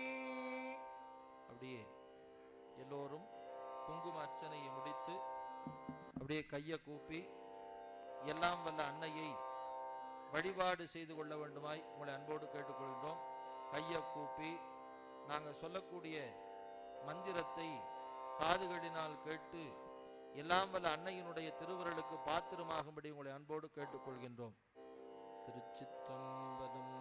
அப்படியே எல்லோரும் குங்கும அர்ச்சனையை முடித்து அப்படியே கையை கூப்பி எல்லாம் வல்ல அன்னையை வழிபாடு செய்து கொள்ள வேண்டுமாய் உங்களை அன்போடு கேட்டுக்கொள்கிறோம். கையை கூப்பி நாங்கள் சொல்லக்கூடிய மந்திரத்தை காதுகளினால் கேட்டு எல்லாம் வல்ல அன்னையினுடைய திருவருளுக்கு பாத்திரமாகும்படி உங்களை அன்போடு கேட்டுக்கொள்கின்றோம். திருச்சிற்றம்பலம்.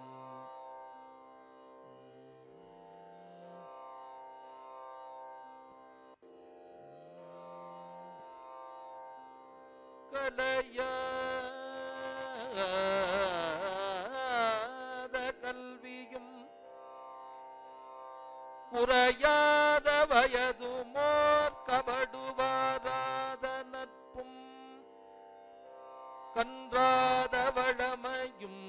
கலையாத கல்வியும் குறையாத வயதுமோர் கபடுவாராத நட்பும் கன்றாத வளமையும்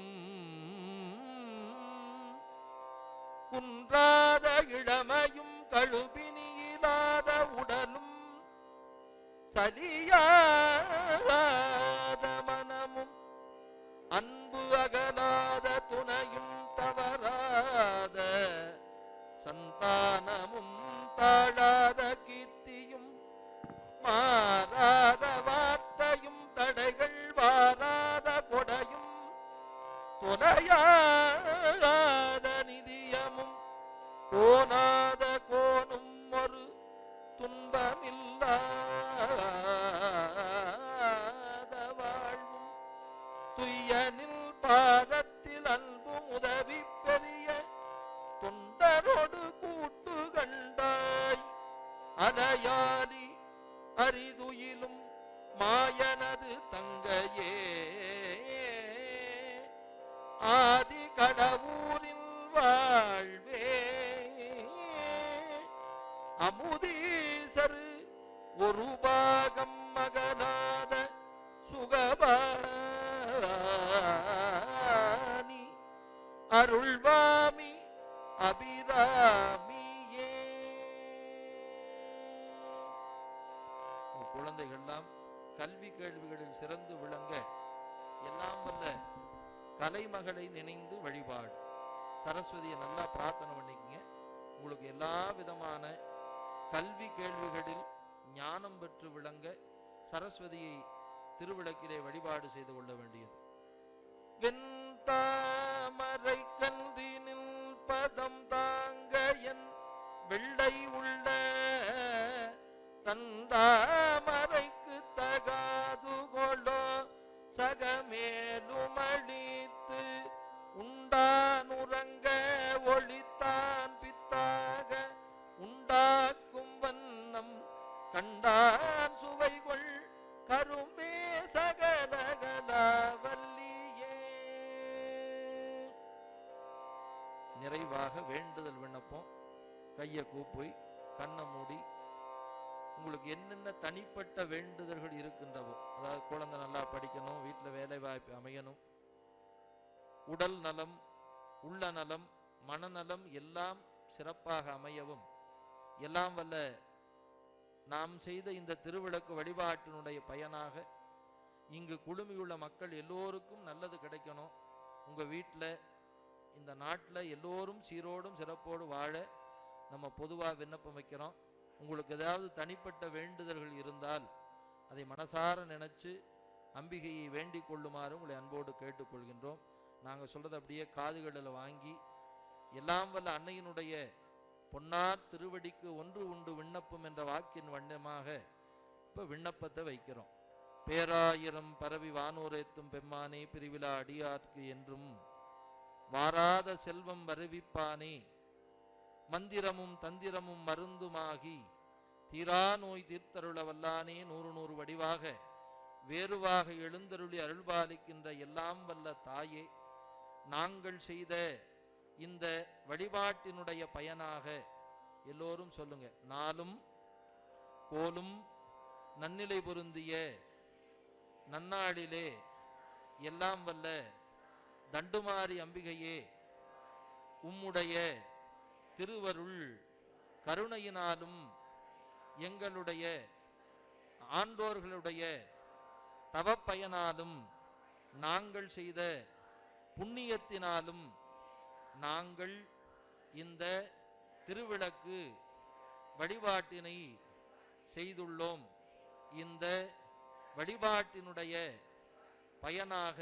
குன்றாத இளமையும் கழுபினியிலாத உடலும் சலியாத மனமும் அன்பு அகலாத துணையும் தவறாத சந்தானமும் தாழாத கீர்த்தியும் மாறாத வார்த்தையும் தடைகள் வாராத கொடையும் தொலையாத நிதியமும் கோணாத கோணும் ஒரு துன்பமில்லாத வாழ்வும் துய்யனில் பாதத்தில் அன்பும் உதவி பெரிய தொண்டரோடு கூட்டு கண்டாய் அலையாலி அரிதுயிலும் மாயனது தங்கையே ஆதி கடவுரில் வாழ்வே அமுதீசரு ஒரு பாகம் மகனாத சுகபாணி அருள்வாமி அபிராமியே. குழந்தைகள்லாம் கல்வி கேள்விகளில் சிறந்து விளங்க எல்லாம் வல்ல கலைமகளை நினைந்து வழிபாடு. சரஸ்வதியை நல்லா பிரார்த்தனை பண்ணிக்கங்க. உங்களுக்கு எல்லா விதமான கல்வி கேள்விகளில் ஞானம் பெற்று விளங்க சரஸ்வதியை திருவிளக்கிலே வழிபாடு செய்து கொள்ள வேண்டியது. வெண்தாமரை கன்றினில் பதம் தாங்க என் வெள்ளை உள்ள தந்தாமரைக்கு தகாது கொள்ளோ சகமேலும் அழித்து உண்டான் உறங்க ஒளித்தான் பித்தாக உண்டாக்கும் வண்ணம் கண்டான் சுவைகொள் கரும்பே சகலகலாவல்லியே. நிறைவாக வேண்டுதல் விண்ணப்பம். கையை கூப்பி கண்ணை மூடி உங்களுக்கு என்னென்ன தனிப்பட்ட வேண்டுதல்கள் இருக்கின்றவோ, அதாவது குழந்தை நல்லா படிக்கணும், வீட்டில் வேலை வாய்ப்பு அமையணும், உடல் நலம், உள்ள நலம், மனநலம் எல்லாம் சிறப்பாக அமையவும், எல்லாம் வல்ல நாம் செய்த இந்த திருவிளக்கு வழிபாட்டினுடைய பயனாக இங்கு குழுமியுள்ள மக்கள் எல்லோருக்கும் நல்லது கிடைக்கணும், உங்கள் வீட்டில் இந்த நாட்டில் எல்லோரும் சீரோடும் சிறப்போடு வாழ நம்ம பொதுவாக விண்ணப்பம் வைக்கிறோம். உங்களுக்கு ஏதாவது தனிப்பட்ட வேண்டுதல்கள் இருந்தால் அதை மனசார நினச்சி அம்பிகையை வேண்டிக் கொள்ளுமாறு உங்களை அன்போடு கேட்டுக்கொள்கின்றோம். நாங்கள் சொல்கிறத அப்படியே காதுகளில் வாங்கி எல்லாம் வல்ல அன்னையினுடைய பொன்னார் திருவடிக்கு ஒன்று உண்டு விண்ணப்பம் என்ற வாக்கின் வண்ணமாக இப்போ விண்ணப்பத்தை வைக்கிறோம். பேராயிரம் பரவி வானோரேத்தும் பெம்மானே பிரிவிழா அடியார்க்கு என்றும் வாராத செல்வம் வருவிப்பானே மந்திரமும் தந்திரமும் மருந்துமாகி தீரா நோய் தீர்த்தருள வல்லானே நூறு நூறு வடிவாக வேறுவாக எழுந்தருளி அருள்பாலிக்கின்ற எல்லாம் வல்ல தாயே, நாங்கள் செய்த இந்த வழிபாட்டினுடைய பயனாக எல்லோரும் சொல்லுங்க, நாளும் கோலும் நன்னிலை பொருந்திய நன்னாளிலே எல்லாம் வல்ல தண்டுமாரி அம்பிகையே, உம்முடைய திருவருள் கருணையினாலும் எங்களுடைய ஆண்டோர்களுடைய தவப்பயனாலும் நாங்கள் செய்த புண்ணியத்தினாலும் நாங்கள் இந்த திருவிளக்கு வழிபாட்டினை செய்துள்ளோம். இந்த வழிபாட்டினுடைய பயனாக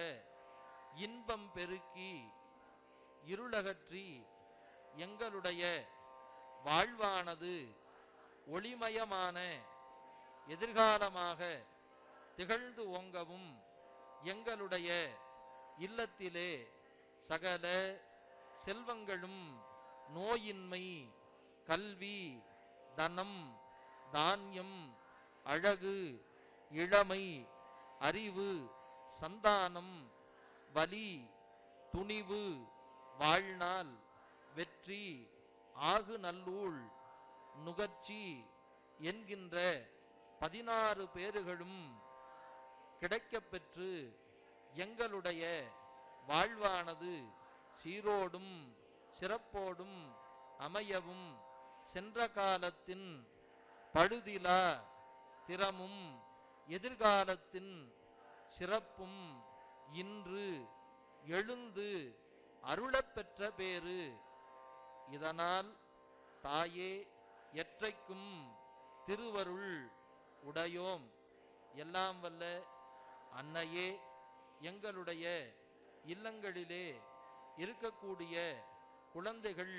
இன்பம் பெருக்கி இருளகற்றி எங்களுடைய வாழ்வானது ஒளிமயமான எதிர்காலமாக திகழ்ந்து ஓங்கவும் எங்களுடைய இல்லத்திலே சகல செல்வங்களும் நோயின்மை கல்வி தனம் தானியம் அழகு இளமை அறிவு சந்தானம் வலி துணிவு வாழ்நாள் வெற்றி ஆகு நல்லூழ் நுகர்ச்சி என்கின்ற 16 பேறுகளும் கிடைக்கப்பெற்று எங்களுடைய வாழ்வானது சீரோடும் சிறப்போடும் அமையவும் சென்ற காலத்தின் பழுதிலா திறமும் எதிர்காலத்தின் சிறப்பும் இன்று எழுந்து அருளப்பெற்ற பேறு. இதனால் தாயே எற்றைக்கும் திருவருள் உடையோம். எல்லாம் வல்ல அன்னையே, எங்களுடைய இல்லங்களிலே இருக்கக்கூடிய குழந்தைகள்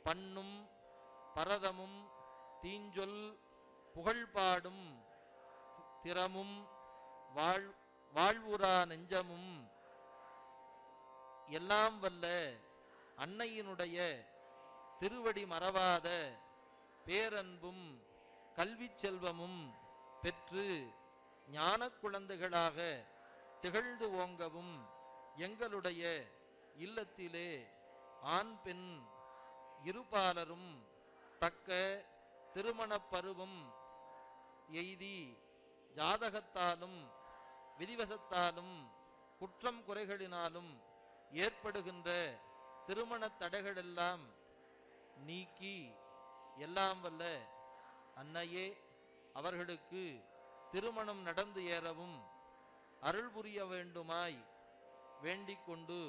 பண்ணும் பரதமும் தீஞ்சொல் புகழ்பாடும் திறமும் வாழ்வுரா நெஞ்சமும் எல்லாம் வல்ல அன்னையினுடைய திருவடி மறவாத பேரன்பும் கல்வி செல்வமும் பெற்று ஞான குழந்தைகளாக திகழ்ந்து ஓங்கவும் எங்களுடைய இல்லத்திலே ஆண் பெண் இருபாலரும் தக்க திருமணப் பருவம் எய்தி ஜாதகத்தாலும் விதிவசத்தாலும் குற்றம் குறைகளினாலும் ஏற்படுகின்ற திருமண தடைகளெல்லாம் நீக்கி எல்லாம் வல்ல அன்னையே அவர்களுக்கு திருமணம் நடந்து ஏறவும் அருள் புரிய வேண்டுமாய் வேண்டிக் கொண்டு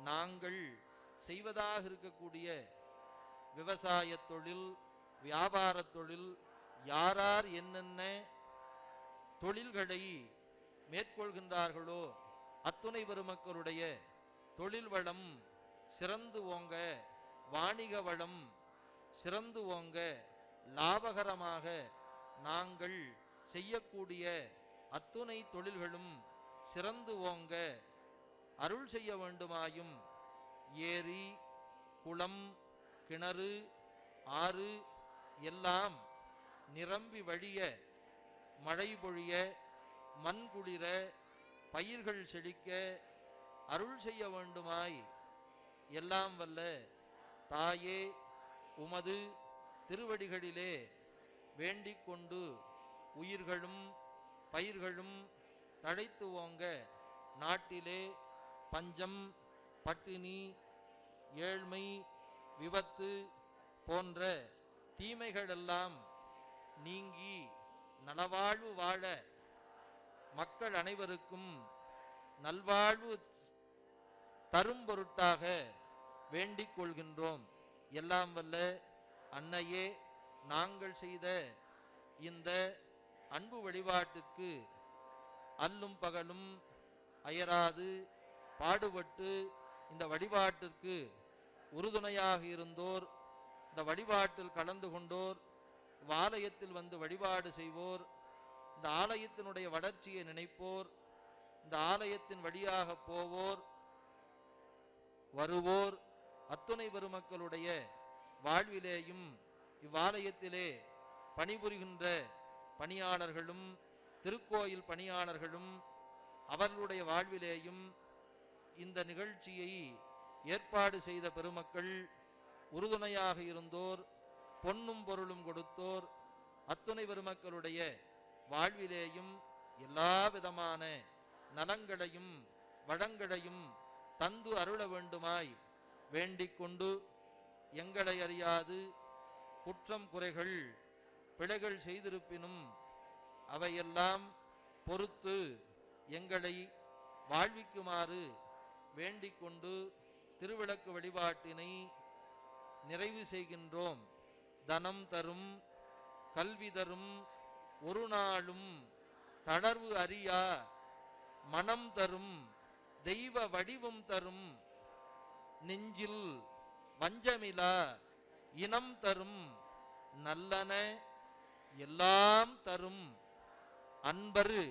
நாங்கள் செய்வதாக இருக்கக்கூடிய விவசாய தொழில் வியாபார தொழில் யாரார் என்னென்ன தொழில்களை மேற்கொள்கின்றார்களோ அத்துணை பெருமக்களுடைய தொழில் வளம் சிறந்து ஓங்க, வாணிக வளம் சிறந்து ஓங்க, லாபகரமாக நாங்கள் செய்யக்கூடிய அத்துணை தொழில்களும் சிறந்து ஓங்க அருள் செய்ய வேண்டுமாயும் ஏரி குளம் கிணறு ஆறு எல்லாம் நிரம்பி வழிய மழை பொழிய மண் குளிர பயிர்கள் செழிக்க அருள் செய்ய வேண்டுமாய் எல்லாம் வல்ல தாயே உமது திருவடிகளிலே வேண்டிக் கொண்டு உயிர்களும் பயிர்களும் தழைத்து ஓங்க நாட்டிலே பஞ்சம் பட்டினி ஏழ்மை விபத்து போன்ற தீமைகளெல்லாம் நீங்கி நலவாழ்வு வாழ மக்கள் அனைவருக்கும் நல்வாழ்வு தரும் பொருட்டாக வேண்டிக் கொள்கின்றோம். எல்லாம் வல்ல அன்னையே, நாங்கள் செய்த இந்த அன்பு வழிபாட்டிற்கு அல்லும் பகலும் அயராது பாடுபட்டு இந்த வழிபாட்டிற்கு உறுதுணையாக இருந்தோர், இந்த வழிபாட்டில் கலந்து கொண்டோர், ஆலயத்தில் வந்து வழிபாடு செய்வோர், இந்த ஆலயத்தினுடைய வளர்ச்சியை நினைப்போர், இந்த ஆலயத்தின் வழியாக போவோர் வருவோர் அத்துணை பெருமக்களுடைய வாழ்விலேயும் இவ்வாலயத்திலே பணிபுரிகின்ற பணியாளர்களும் திருக்கோயில் பணியாளர்களும் அவர்களுடைய வாழ்விலேயும் இந்த நிகழ்ச்சியை ஏற்பாடு செய்த பெருமக்கள், உறுதுணையாக இருந்தோர், பொன்னும் பொருளும் கொடுத்தோர் அத்துணை பெருமக்களுடைய வாழ்விலேயும் எல்லா விதமான நலங்களையும் வளங்களையும் தந்து அருள வேண்டுமாய் வேண்டிக் கொண்டு, எங்களை அறியாது குற்றம் குறைகள் பிழைகள் செய்திருப்பினும் அவையெல்லாம் பொறுத்து எங்களை வாழ்விக்குமாறு வேண்டிக் கொண்டு திருவிளக்கு வழிபாட்டினை நிறைவு செய்கின்றோம். தனம் தரும், கல்வி தரும், ஒரு நாளும் தளர்வு அறியா மனம் தரும், தெய்வ வடிவம் தரும், நெஞ்சில் வஞ்சமிலா இனம் தரும், நல்லன எல்லாம் தரும், அன்பரு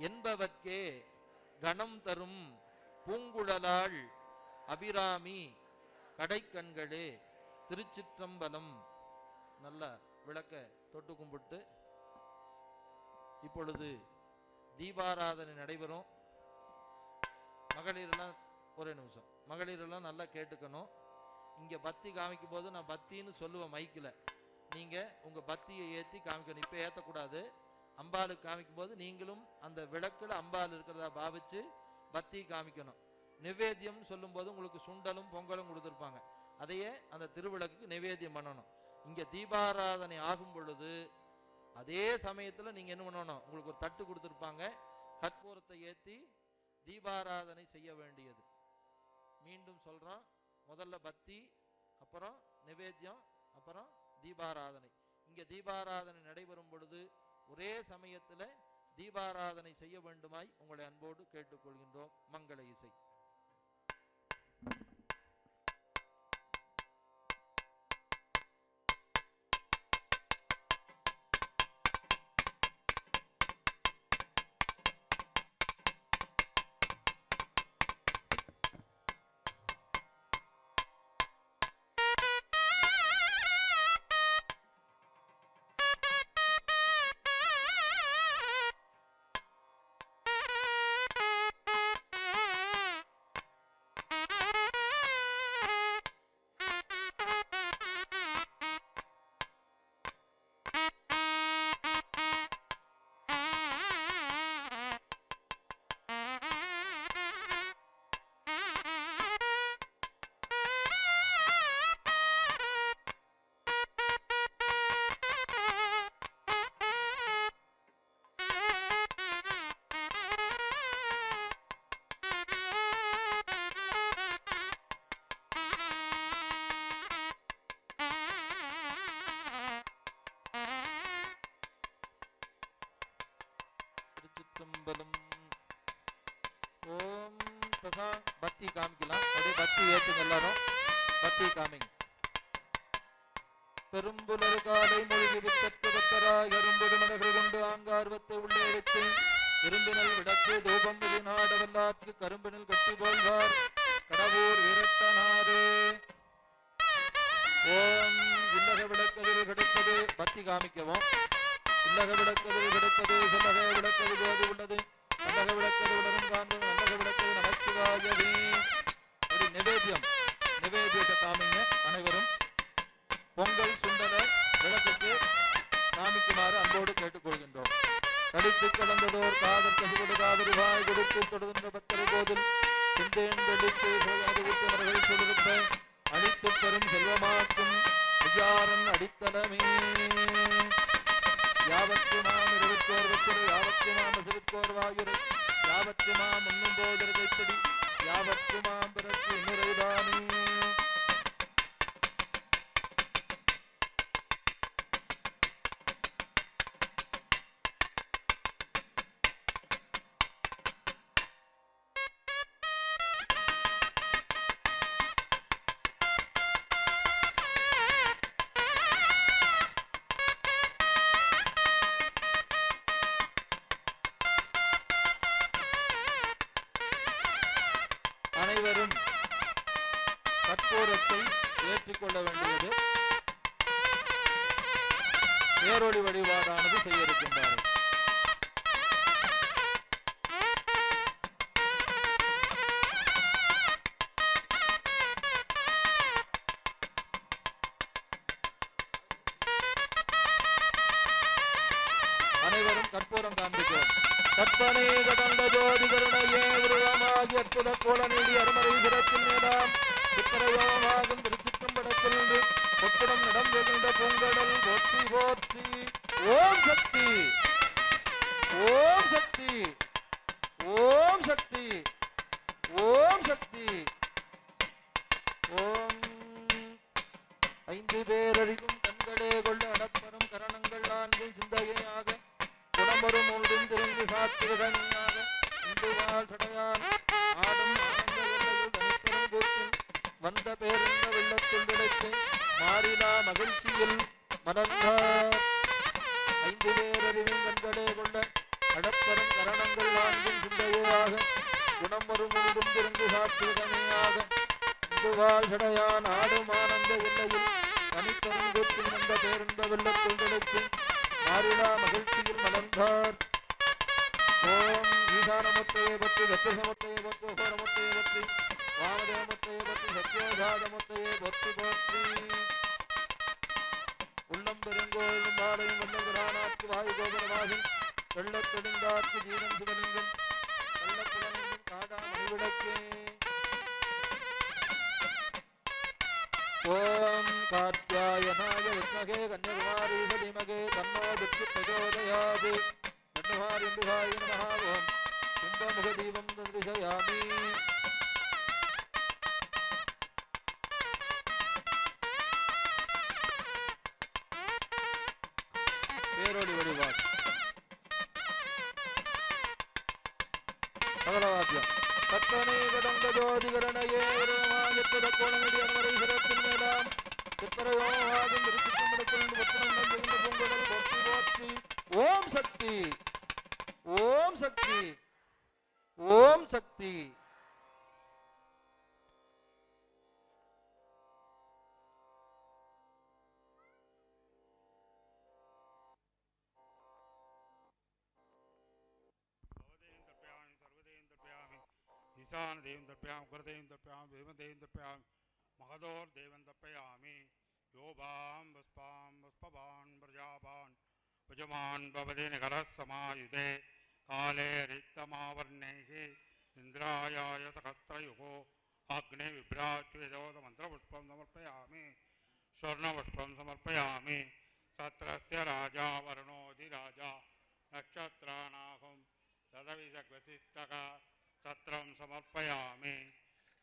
என்பவர்க்கே கணம் தரும், பூங்குழலாள் அபிராமி கடைக்கண்களே. திருச்சிற்றம்பலம். நல்ல விளக்க தொட்டு கும்பிட்டு இப்பொழுது தீபாராதனை நடைபெறும். மகளிரெல்லாம் ஒரே நிமிஷம், மகளிரெல்லாம் நல்லா கேட்டுக்கணும். இங்கே பத்தி காமிக்கும் போது நான் பத்தின்னு சொல்லுவேன் மைக்கில், நீங்கள் உங்கள் பத்தியை ஏற்றி காமிக்கணும். இப்போ ஏற்றக்கூடாது. அம்பாளுக்கு காமிக்கும் போது நீங்களும் அந்த விளக்கில் அம்பாள் இருக்கிறதா பாவிச்சு பத்தி காமிக்கணும். நிவேத்தியம் சொல்லும்போது உங்களுக்கு சுண்டலும் பொங்கலும் கொடுத்துருப்பாங்க, அதையே அந்த திருவிளக்குக்கு நிவேத்தியம் பண்ணணும். இங்கே தீபாராதனை ஆகும் பொழுது அதே சமயத்தில் நீங்கள் என்ன பண்ணணும், உங்களுக்கு ஒரு தட்டு கொடுத்துருப்பாங்க, கற்பூரத்தை ஏற்றி தீபாராதனை செய்ய வேண்டியது. மீண்டும் சொல்கிறோம், முதல்ல பத்தி, அப்புறம் நிவேத்தியம், அப்புறம் தீபாராதனை. இங்கே தீபாராதனை நடைபெறும் பொழுது ஒரே சமயத்தில் தீபாராதனை செய்ய வேண்டுமாய் உங்களை அன்போடு கேட்டுக்கொள்கின்றோம். மங்கள இசை. ஓம் தசா. பத்தி காமிக்கலாம், அப்படியே பத்தி ஏற்றுங்க எல்லாரும், பத்தி காமிங்க. பெரும்புலர் காலை மொழி வித்தராய் அரும்பொடு மலர்கள் கொண்டு ஆங்கார்வத்தை உள்ளே வைத்து இரும்பினல் விடக்கு தூபம் வெளிநாடவல்லாற்று கரும்பினில் கட்டி போல்வார் கடவுர் விரட்டனாரே. ஓம் இல்லக விளக்கதில் கிடைப்பது. பத்தி காமிக்கவும். இல்லக விளக்கதில் கிடைப்பது, சொல்லக விளக்கது போது உள்ளது, நல்லக விளக்கது உலகம் காண்பது, நல்லக விளக்கது நமச்சிவாயவே. ஒரு நிவேத்தியம், நிவேத்தியத்தை காமிங்க அனைவரும். பொங்கல் சுண்டல விளக்குக்கு காமிக்குமாறு அன்போடு கேட்டுக்கொள்கின்றோம். கடித்து கலந்ததோர் காதல் கசுகொடு காவிரி வாய் கொடுத்து தொடர்ந்த பத்தரை போதில் சிந்தேன் தெளித்து ஊற்றமர்கள் சொல்லிருப்ப அழித்து பெரும் செல்வமாக்கும் ஐயாரன் அடித்தலமே. யாவத்து மாம் 21 வச்சிரு, யாவத்து மாம் 24 வாயுரு, யாவத்து மாம் 1 கைப்படி யாவற்றுமாம் பிறக்கு நிறைதானே. அனைவரும் கற்பூரத்தை ஏற்றிக்கொள்ள வேண்டியது. பேரொளி வழிபாடானது செய்ய இருக்கின்றார்கள். அனைவரும் கற்பூரம் காண்பிக்கிறோம். கற்பனை கடந்த ஜோதி கருணையே உருவமாகி அற்புத கோல நீடி அருமறை சிறப்பின் மேலாம் சித்திரையோமாகும் திருச்சிற்றம்படத்தில் நின்று பொற்குடம் நடந்துகின்ற பூங்கடல் போற்றி போற்றி. ஓம் சக்தி ஓம் சக்தி ஓம் சக்தி ஓம் சக்தி. ஓம் ஐந்து பேரறிவும் கண்களே கொள்ள அடப்பரும் கரணங்கள் நான்கு சிந்தையாக குணமரும் மூன்றும் திருந்து சாத்திரகனியாக இந்து வாழ் சடையான் ஆடும் ஆனந்த எல்லையில் தனிப்பெரும் கூற்றில் வந்த பேருந்த வெள்ளத்தில் கிடைத்து மாறினா மகிழ்ச்சியில் மலர்ந்தார். ஐந்து பேரறிவும் கண்களே கொள்ள அடப்பரும் கரணங்கள் நான்கும் சிந்தையாக குணமரும் மூன்றும் திருந்து சாத்திரகனியாக இந்து வாழ் சடையான் ஆடும் ஆனந்த எல்லையில் தனிப்பெரும் கூற்றில் வந்த பேருந்த வெள்ளத்தில் கிடைத்து மாறினா மகிழ்ச்சியில் மலர்ந்தார். ஓம் ஈசானமுத்தையை பற்றி தத்துசமுத்தையை பற்றி உபரமுத்தையை பற்றி வாமதேவமுத்தையை பற்றி சத்யோஜாதமுத்தையை பற்றி போற்றி. உள்ளம் பெருங்கோயிலும் பாலையும் வல்லவரானாற்கு வாயு கோபுரமாகி வெள்ளத்தெடுந்தார்க்கு ஜீவன் சிவலிங்கம் வெள்ளப்புலனும் காடா மணிவிளக்கே. ஓம் காத்யாயனாய வித்மகே கன்யகுமாரி சதிமகே தன்னோ துர்க்கி பிரச்சோதயாத். கன்யகுமாரி அம்பிகாய நமஹ. ஓம் கும்பமுக தீபம் தரிசயாமி. பேரொளி வழிபாடு மங்களவாத்தியம். கற்பனை கடந்த ஜோதிகரணையே உருவமாகிற கோணநடி அனுமதி சிறப்பின் மேலாம் சித்திரையோமாகும் திருச்சிற்றம்பலத்திலிருந்து பத்திரம் நம்பிருந்த பூங்குழல் போற்றி போற்றி. ஓம் சக்தி ஓம் சக்தி ஓம் சக்தி. ईशान देवं तर्पयामि गुरुदेवं तर्पयामि भीमदेवं तर्पयामि महदोर देवं तर्पयामि योभां पुष्पां पुष्पवान् प्रजावान् भजमान् भवति निकरः समायुधे काले रिक्तमावर्णैः इन्द्रायाय सहस्रयुगो अग्ने विभ्राट्वेदोद मन्त्रपुष्पं समर्पयामि स्वर्णपुष्पं समर्पयामि सत्रस्य राजा वरुणोऽधिराजा नक्षत्राणाहं सदविजग्वसिष्ठः सत्रं समर्पयामि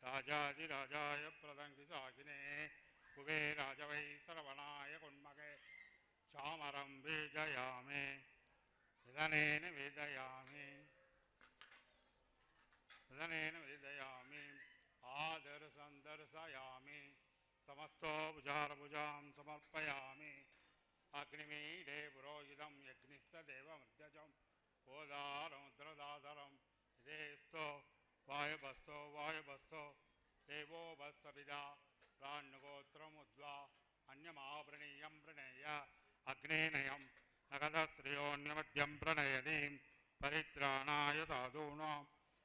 राजाधिराजाय प्रदङ्गि सागिने कुबेराज वै श्रवणाय कुन्मगे चामरं वेदयामि विदनेन वेदयामि आदर्शं दर्शयामि समस्तोपचारभुजां समर्पयामि अग्निमीडे पुरोहितं यज्ञस्तदेवमर्त्यजं गोदारमुद्रदाधरं देस्तो वायुभस्तो देवो भस्सविदा प्राण्यगोत्रमुद्वा अन्यमावृणीयं प्रणेय अग्नेनयं नगदश्रियोऽन्यमद्यं प्रणयनीं परित्राणाय साधूनां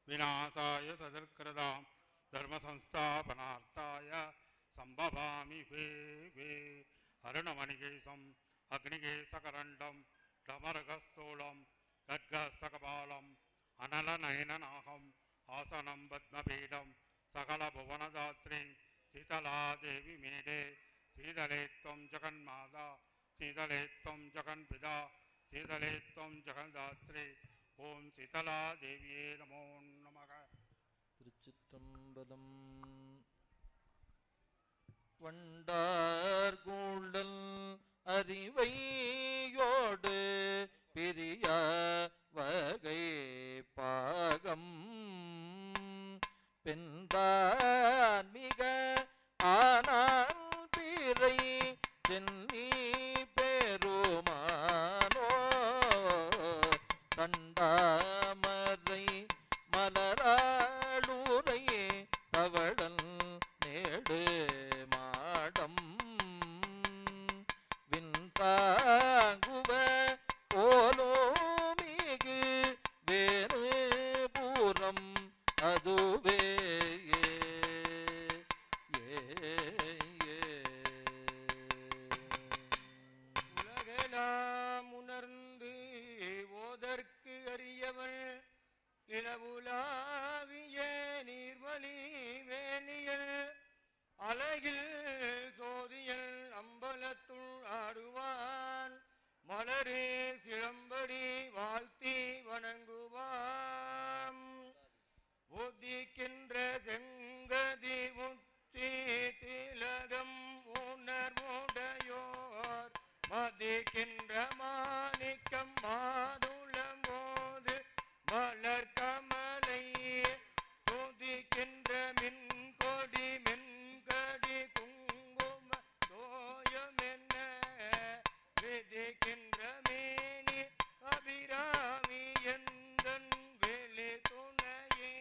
विनाशाय सदृकृतां धर्मसंस्थापनार्थाय सम्भवामि वे अरुणमणिकेशम् अग्निकेशकरण्डं डमरकस्थूलं खड्गस्तकपालम् अनलनयननाहम् आसनं पद्मपीठं सकलभुवनदात्री शीतला देवी मेडे शीतले त्वं जगन्माता शीतले त्वं जगन्पिता शीतले त्वं जगन्धात्री ओम शीतला देव्ये नमो नमः. திருச்சிற்றம்பலம். வண்டார்கூடல் அறிவையோடு பிரிய வகை பாகம் பெண்தான் மிக ஆனால் பிறை சென்னி பெருமானோ கண்டாமரை மலராளுரை தவழல் நேடு மாடம் விண்தாங்குவ போலோ மிகு வேறு பூரம் அதுவே உலகெல்லாம் உணர்ந்து ஓதற்கு அறியவள் நிலவுலாவிய நீர்மலி வேணியல் அழகில் சோதியல் அம்பலத்துள் ஆடுவான் மலரே சிலம்படி வாழ்த்தி வணங்குவாம் உதிக்கின்ற செங்கதி உச்சி திலகம் உணர்வுடையோர் மதிக்கின்ற மாணிக்கம் மாதுளம் போது மலர் கமலை துதிக்கின்ற மின்கொடி மென்கடி குங்கும தோயம் என்ன விதிக்கின்ற மேனி அபிராமி எந்தன் வெளி துணையே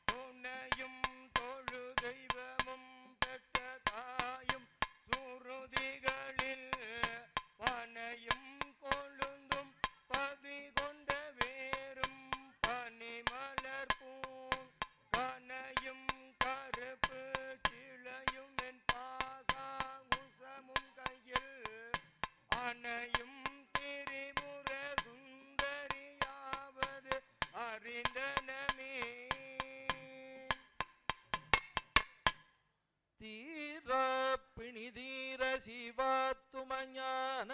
துணையும் தொழு தெய்வமும் பெற்ற தாயும் சுருதிகளில் பனையும் கொழுந்தும் பதி கொண்ட வேரும் பனிமலர் பூம் கனையும் கருப்பு கிளையும் என் பாசாங்குசமும் கையில் அனையும் திரிபுர சுந்தரியாவது அறிந்தனமே தீர பிணிதீர சிவாத்துமஞான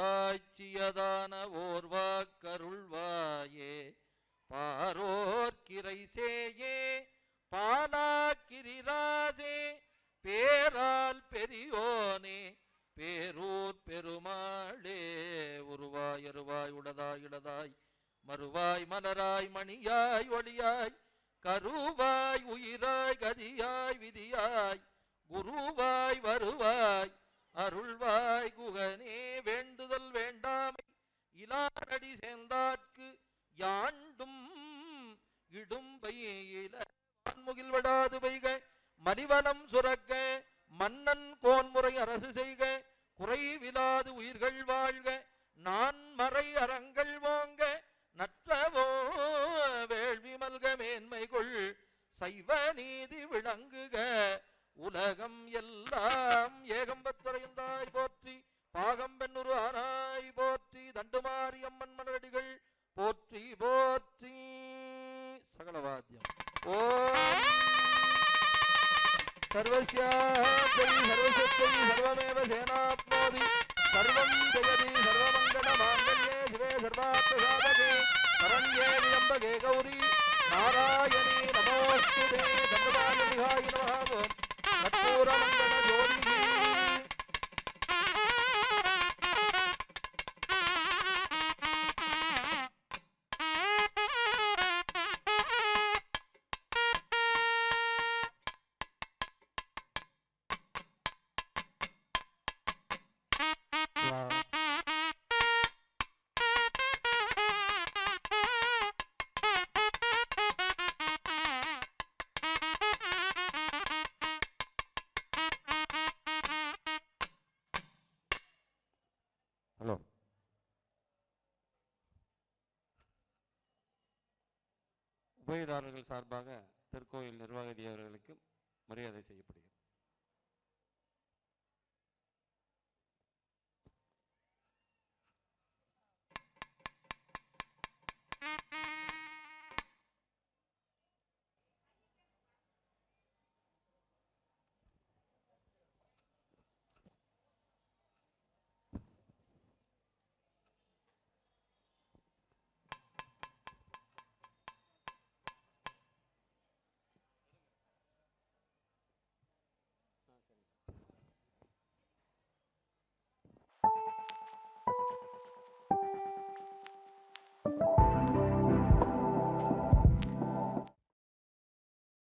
ஊராட்சியதான ஓர்வாக்கருள்வாயே பாரோர்கிரை சேயே பாலாக்கிரிராசே பேரால் பெரியோனே பேரூர் பெருமாளே உருவாய் அருவாய் உடதாய் இடதாய் மறுவாய் மலராய் மணியாய் ஒளியாய் கருவாய் உயிராய் கதியாய் விதியாய் குருவாய் வருவாய் அருள்வாய் குகனே வேண்டுதல் வேண்டாமை இலாரடி சேர்ந்தார்க்கு யாண்டும் இடும்பையில வான்முகில் விடாது பெய்க மலிவலம் சுரக்க மன்னன் கோன்முறை அரசு செய்க குறைவிலாது உயிர்கள் வாழ்க நான் மறை அறங்கள் வாங்க நற்றவோ வேள்வி மல்க மேன்மைகொள் சைவ நீதி விளங்குக உலகம் எல்லாம் ஏகம்பத்துறையந்தாய் போற்றி பாகம்பெண்ணுரு ஆனாய் போற்றி தண்டுமாரி அம்மன் மலரடிகள் போற்றி போற்றி சகலவாத்தியம் ஓம் சர்வஸ்யாத்தை சர்வசக்தை சர்வமேவ சேனாப்னோதி சர்வம் ஜெயதி சர்வமங்கள மாங்கல்யே சிவே சர்வார்த்த சாதகே சரண்யே விளம்பகே கௌரி நாராயணி நமோஸ்துதே தண்டுமாரி விகாய நமः ஓம் கற்பூர மங்கள ஜோதி ஹலோ உபயதாரர்கள் சார்பாக திருக்கோயில் நிர்வாக அதிகாரிகளுக்கு மரியாதை செய்யப்படுகிறது.